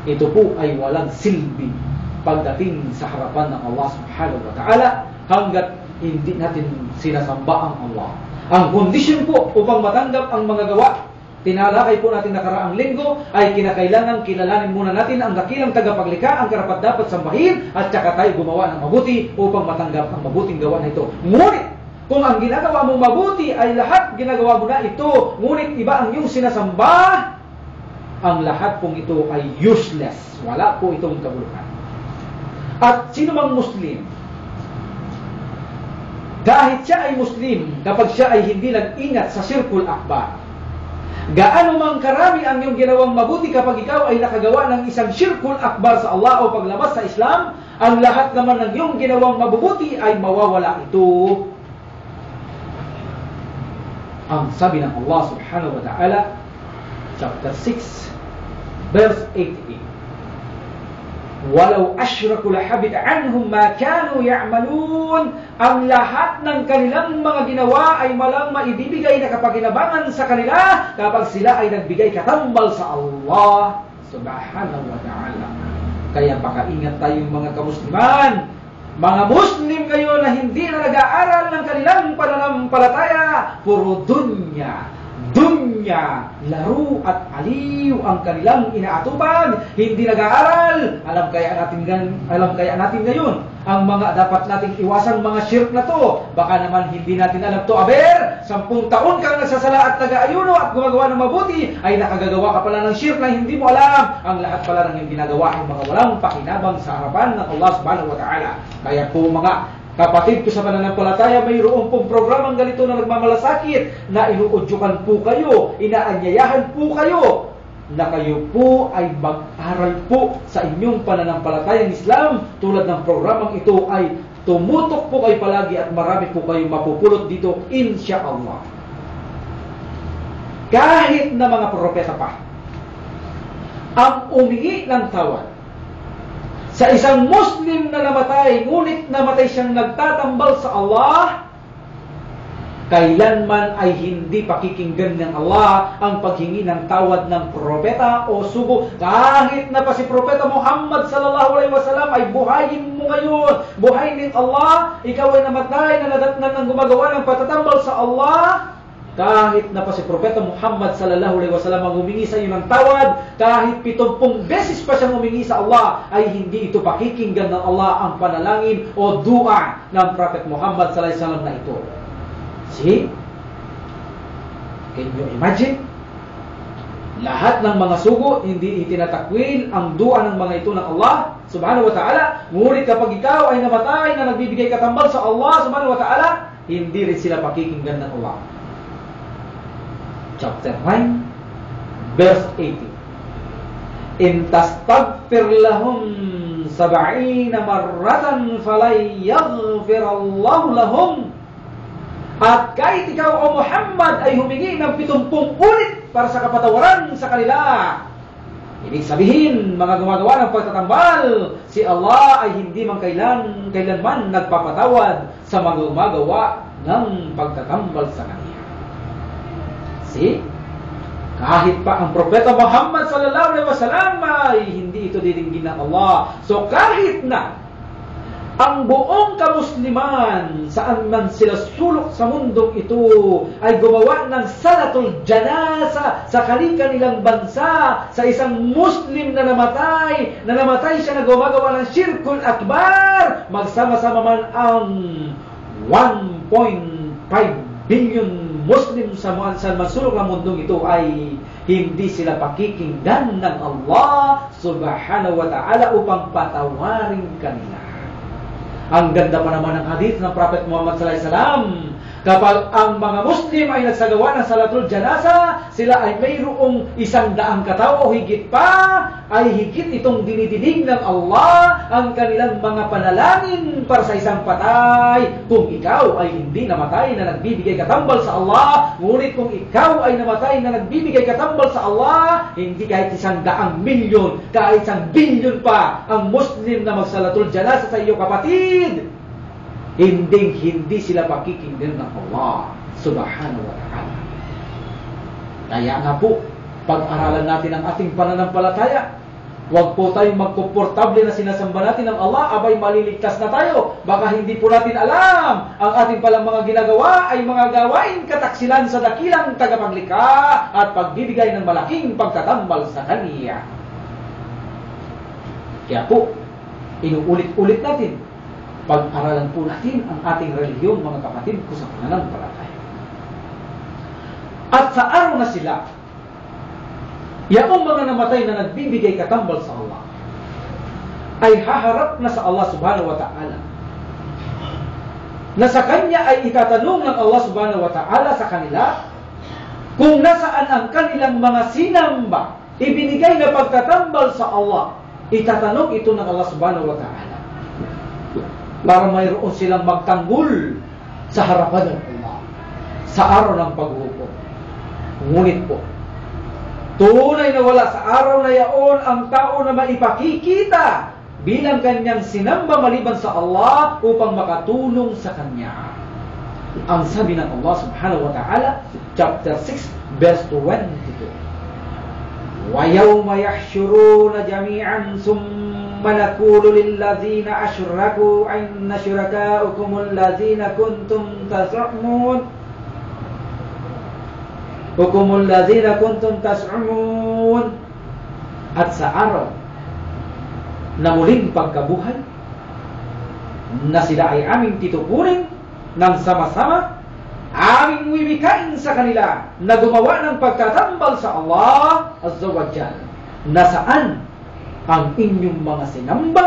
ito po ay walang silbi pagdating sa harapan ng Allah subhanahu wa ta'ala hanggat hindi natin sinasamba ang Allah. Ang kondisyon po upang matanggap ang mga gawa, tinalakay po natin nakaraang linggo, ay kinakailangan kilalanin muna natin ang dakilang tagapaglikha, ang karapat-dapat sambahin, at saka tayo gumawa ng mabuti upang matanggap ang mabuting gawa na ito. Ngunit kung ang ginagawa mong mabuti ay lahat ginagawa mo na ito, ngunit iba ang iyong sinasamba, ang lahat pong ito ay useless. Wala po itong kabuluhan. At sino mang Muslim, kahit siya ay Muslim, kapag siya ay hindi nag-ingat sa Shirkul Akbar, Gaano mang karami ang iyong ginawang mabuti kapag ikaw ay nakagawa ng isang syirkul akbar sa Allah o paglabas sa Islam, ang lahat naman ng iyong ginawang mabubuti ay mawawala ito. Ang sabi ng Allah subhanahu wa ta'ala, chapter 6, verse 88. Walau asyraku lahabit anhum ma kanu ya'malun. Ang lahat ng kanilang mga ginawa ay malang maibibigay na kapakinabangan sa kanila kapag sila ay nagbigay katambal sa Allah subhanahu wa ta'ala. Kaya pakaingat tayong mga kamusliman, mga Muslim kayo na hindi na nag-aaral ng kanilang pananampalataya, puro dunya, laro at aliw ang kanilang inaatubag, hindi nag-aaral. Alam kaya natin ngayon ang mga dapat nating iwasan mga shirk na to. Baka naman hindi natin alam to. 10 taon kang nagsasala at nag-aayuno at gumagawa ng mabuti, ay nakagagawa ka pala ng shirk na hindi mo alam. Ang lahat pala ng iyong ginagawa ay mga walang pakinabang sa harapan ng Allah subhanahu wa ta'ala. Kaya po mga kapatid ko sa pananampalataya, mayroon pong programang ganito na nagmamalasakit na inuudyukan po kayo, inaanyayahan po kayo na kayo po ay mag-aral po sa inyong pananampalatayang Islam. Tulad ng programang ito ay tumutok po kayo palagi at marami po kayong mapupulot dito, insyaallah. Kahit na mga propeta pa ang umingi ng tawad sa isang Muslim na namatay, ngunit namatay siyang nagtatambal sa Allah, kailanman ay hindi pakikinggan ng Allah ang paghingi ng tawad ng propeta o sugo. Kahit na pa si Propeta Muhammad sallallahu alaihi wasallam ay buhayin mo ngayon, buhayin ng Allah, ikaw ay namatay na nadatnan ng gumagawa ng patatambal sa Allah. Kahit na pa si Propeta Muhammad sallallahu alaihi wasallam ang humingi sa iyo ng tawad, kahit 70 beses pa siyang humingi sa Allah, ay hindi ito pakikinggan ng Allah ang panalangin o dua ng Prophet Muhammad sallallahu alaihi wasallam na ito. See? Can you imagine? Lahat ng mga sugo, hindi itinatakwil ang dua ng mga ito ng Allah subhanahu wa ta'ala. Ngunit kapag ikaw ay namatay na nagbibigay katambal sa Allah subhanahu wa ta'ala, hindi rin sila pakikinggan ng Allah. Chapter 9, verse 80. In tastaghfir lahum 70 marratan falay yaghfir Allah lahum. At kahit ikaw o Muhammad ay humingi ng 70 ulit para sa kapatawaran sa kanila, ibig sabihin, mga gumagawa ng pagtatambal, si Allah ay hindi man kailanman nagpapatawad sa mga gumagawa ng pagtatambal sa kanila. See? Kahit pa ang Propeta Muhammad sallallahu alaihi wasallam ay hindi ito didinggin ng Allah. So kahit na ang buong kamusliman, saan man sila sulok sa mundong ito, ay gumawa ng salatul janasa sa kanilang bansa, sa isang Muslim na namatay siya na gumagawa ng syirkul akbar, magsama-sama man ang 1.5 billion Muslim sa mansulok ng mundong ito, ay hindi sila pakikinggan ng Allah subhanahu wa ta'ala upang patawarin kanila. Ang ganda pa naman ng hadith ng Prophet Muhammad sallallahu alaihi wasallam. Kapag ang mga Muslim ay nagsagawa ng salatul janasa, sila ay mayroong 100 katao o higit pa, ay higit itong dinidinig ng Allah ang kanilang mga panalangin para sa isang patay. Kung ikaw ay hindi namatay na nagbibigay katambal sa Allah, ngunit kung ikaw ay namatay na nagbibigay katambal sa Allah, hindi kahit 100 milyon, kahit 1 billion pa ang Muslim na magsalatul janasa sa iyo, kapatid, hindi sila pakikinggan ng Allah subhanahu wa ta'ala. Kaya nga po, pag-aralan natin ang ating pananampalataya. Huwag po tayong magkomportable na sinasamba natin ng Allah, abay maliligtas na tayo. Baka hindi po natin alam, ang ating palang mga ginagawa ay mga gawain kataksilan sa dakilang tagapaglikha at pagbibigay ng malaking pagtatambal sa Kanya. Kaya po, inuulit-ulit natin, pag-aralan po natin ang ating relihiyon, mga kapatid ko sa pananampalataya. At sa araw na sila, yaong mga namatay na nagbibigay katambal sa Allah, ay haharap na sa Allah subhanahu wa ta'ala, na sa Kanya ay itatanong ng Allah subhanahu wa ta'ala sa kanila kung nasaan ang kanilang mga sinamba, ibinigay na pagtatambal sa Allah, itatanong ito ng Allah subhanahu wa ta'ala para mayroon silang magtanggol sa harapan ng Allah sa araw ng paghukom. Ngunit po, tunay na wala sa araw na yaon ang tao na maipakikita bilang kanyang sinamba maliban sa Allah upang makatulong sa kanya. Ang sabi ng Allah subhanahu wa ta'ala, chapter 6, verse 22. وَيَوْمَ يَحْشُرُونَ جَمِيعًا ثُمَّ نَقُولُ لِلَّذِينَ أَشْرَكُوا أَيْنَ شُرَكَاؤُكُمُ الَّذِينَ كُنْتُمْ تَزْعُمُونَ At sa araw na muling pagkabuhay na sila ay aming titukurin ng sama-sama, aming wimikain sa kanila na gumawa ng pagtatambal sa Allah Azza wa Jal. Nasaan ang inyong mga sinamba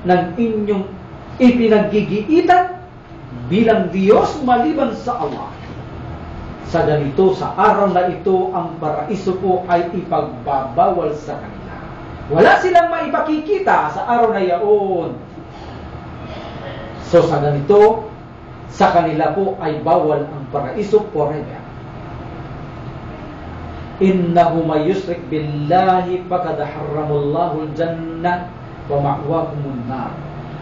ng inyong ipinaggigiitan bilang Diyos maliban sa Allah? Sa ganito, sa araw na ito, ang paraiso po ay ipagbabawal sa kanila. Wala silang maipakikita sa araw na yaon. So sa ganito, sa kanila po ay bawal ang paraiso forever. Innahu may yusrik billahi faqad harramullahu al-jannah wa ma'wakumun nar.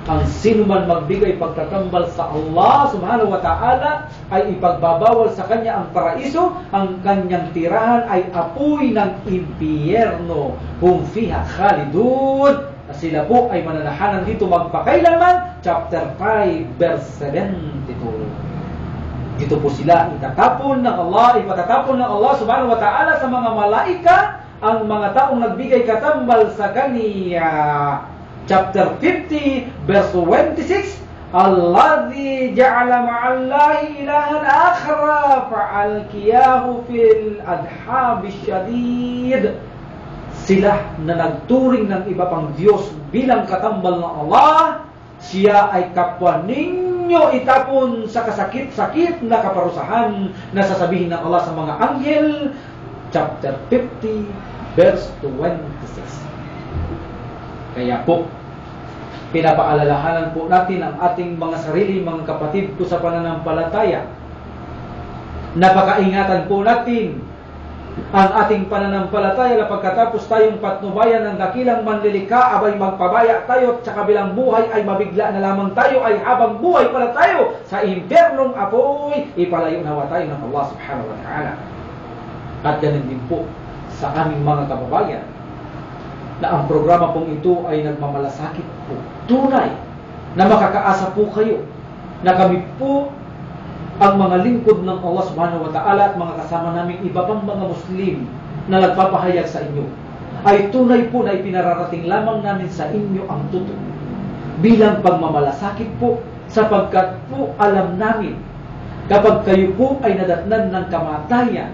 Ang sino man magbigay pagtatambal sa Allah subhanahu wa ta'ala ay ipagbabawal sa kanya ang paraiso, ang kanyang tirahan ay apoy ng impyerno, hum fiha khalidun. Sila po ay mananahanan dito magpakailanman. Chapter 5, verse 72. Dito po sila itatapon ng Allah, ipatatapon ng Allah subhanahu wa ta'ala sa mga malaika ang mga taong nagbigay katambal sa kaniya. Chapter 50, verse 26. Alladhi ja'ala ma'allahi ilahan akhara fa'alkiyahu fil adhabi syadid. Sila na nagturing ng iba pang Diyos bilang katambal ng Allah, siya ay kapwa ninyo itapon sa kasakit-sakit na kaparusahan na sasabihin ng Allah sa mga anghel. Chapter 50, verse 26. Kaya po, pinapaalalahanan po natin ang ating mga sarili, mga kapatid ko sa pananampalataya. Napakaingatan po natin ang ating pananampalataya na pagkatapos tayong patnubayan ng dakilang manlilika, abay magpabaya tayo at sa kabilang buhay ay mabigla na lamang tayo, ay habang buhay pala tayo sa impernong apoy, ipalayo nawa tayo ng Allah subhanahu wa ta'ala. At ganun din po sa aming mga kababayan na ang programa pong ito ay nagmamalasakit po. Tunay na makakaasa po kayo na kami po ang mga lingkod ng Allah subhanahu wa ta'ala at mga kasama namin iba pang mga Muslim na nagpapahayag sa inyo ay tunay po na ipinararating lamang namin sa inyo ang totoo bilang pagmamalasakit po, sapagkat po alam namin kapag kayo po ay nadatnan ng kamatayan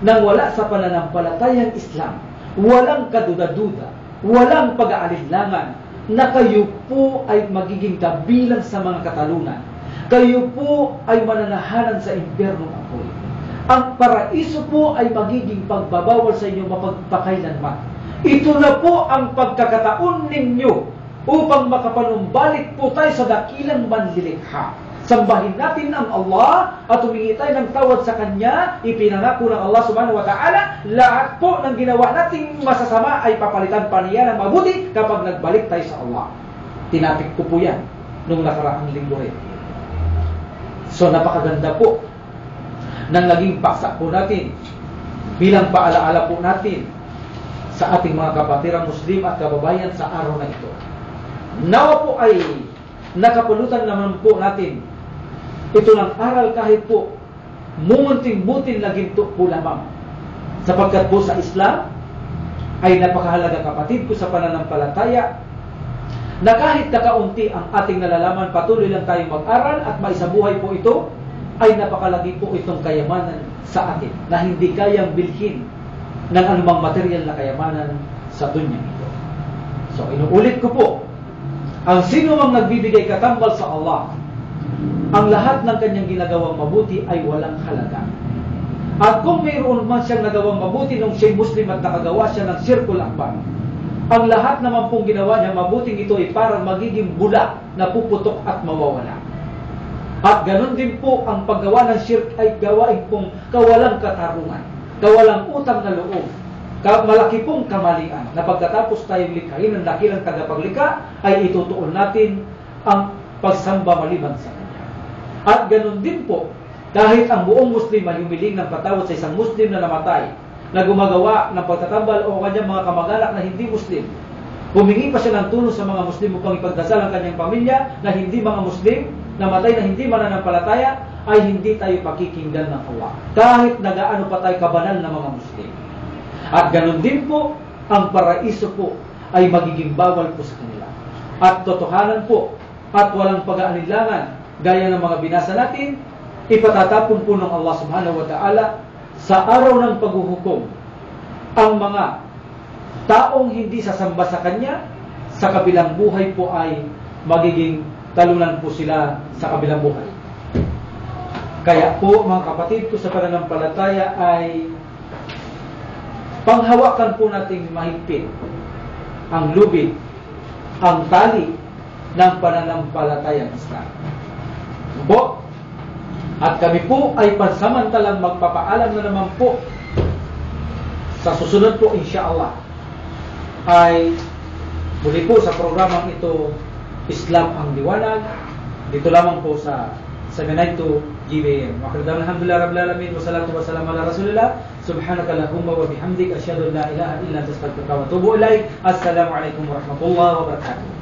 nang wala sa pananampalatayang Islam, walang kaduda-duda, walang pag-aalinlangan na kayo po ay magiging kabilang sa mga katalunan. Kayo po ay mananahanan sa impyernong apoy. Ang paraiso po ay magiging pagbabawal sa inyo mapagpakailanman. Ito na po ang pagkakataon ninyo upang makapanumbalik po tayo sa dakilang manlilikha. Sambahin natin ang Allah at humingi tayo ng tawad sa Kanya. Ipinangako ng Allah subhanahu wa ta'ala, lahat po ng ginawa nating masasama ay papalitan pa niya ng mabuti kapag nagbalik tayo sa Allah. Tinapik ko po yan nung nakaraang linggo rin. So napakaganda po ng naging paksa po natin bilang paalaala po natin sa ating mga kapatirang Muslim at kababayan sa araw na ito. Nawa po ay nakapulutan naman po natin ito ng aral kahit po munting-butin na ginto po lamang. Sapagkat po sa Islam ay napakahalaga kapatid ko sa pananampalataya na kahit nakaunti ang ating nalalaman, patuloy lang tayong mag-aral at maisabuhay po ito, ay napakalagi po itong kayamanan sa atin na hindi kayang bilhin ng anumang material na kayamanan sa dunya ito. So inuulit ko po, ang sino mang nagbibigay katambal sa Allah, ang lahat ng kanyang ginagawang mabuti ay walang halaga. At kung mayroon man siyang nagawang mabuti nung siya'y Muslim at nakagawa siya ng Shirkul Akbar, ang lahat naman pong ginawa niya mabuting ito ay parang magiging bula na puputok at mawawala. At ganun din po ang paggawa ng shirk ay gawain pong kawalang katarungan, kawalang utang na loob, malaki pong kamalian na pagkatapos tayong likhain ng dakilang tagapaglikha ay itutuon natin ang pagsamba maliban sa Kanya. At ganun din po, dahil ang buong Muslim ay humiling ng patawad sa isang Muslim na namatay, na gumagawa ng pagtatambal o kanyang mga kamag-anak na hindi Muslim, humingi pa siya ng tulong sa mga Muslim upang ipagdasal ang kanyang pamilya na hindi mga Muslim, namatay na hindi mananampalataya, ay hindi tayo pakikinggan ng Allah. Kahit nagaano pa tayo kabanal na mga Muslim. At ganun din po, ang paraiso po ay magiging bawal po sa kanila. At totohanan po, at walang pag-aalilangan, gaya ng mga binasa natin, ipatatapon po ng Allah subhanahu wa ta'ala sa araw ng paghuhukom ang mga taong hindi sasamba sa Kanya, sa kabilang buhay po ay magiging talunan po sila sa kabilang buhay. Kaya po mga kapatid ko sa pananampalataya ay panghawakan po nating mahigpit ang lubid, ang tali ng pananampalatayang Islam. Po, at kami po ay pansamantalang magpapaalam na naman po sa susunod po insyaAllah ay muli po sa programang ito, Islam ang Liwanag, dito lamang po sa 792 GBM. Alhamdulillah Rabbil Alamin, wassalatu wassalamu ala Rasulillah, subhanaka lahumma wa bihamdik, asyhadu an la ilaha illa anta astaghfiruka wa atubu ilaik. Assalamualaikum warahmatullahi wabarakatuh.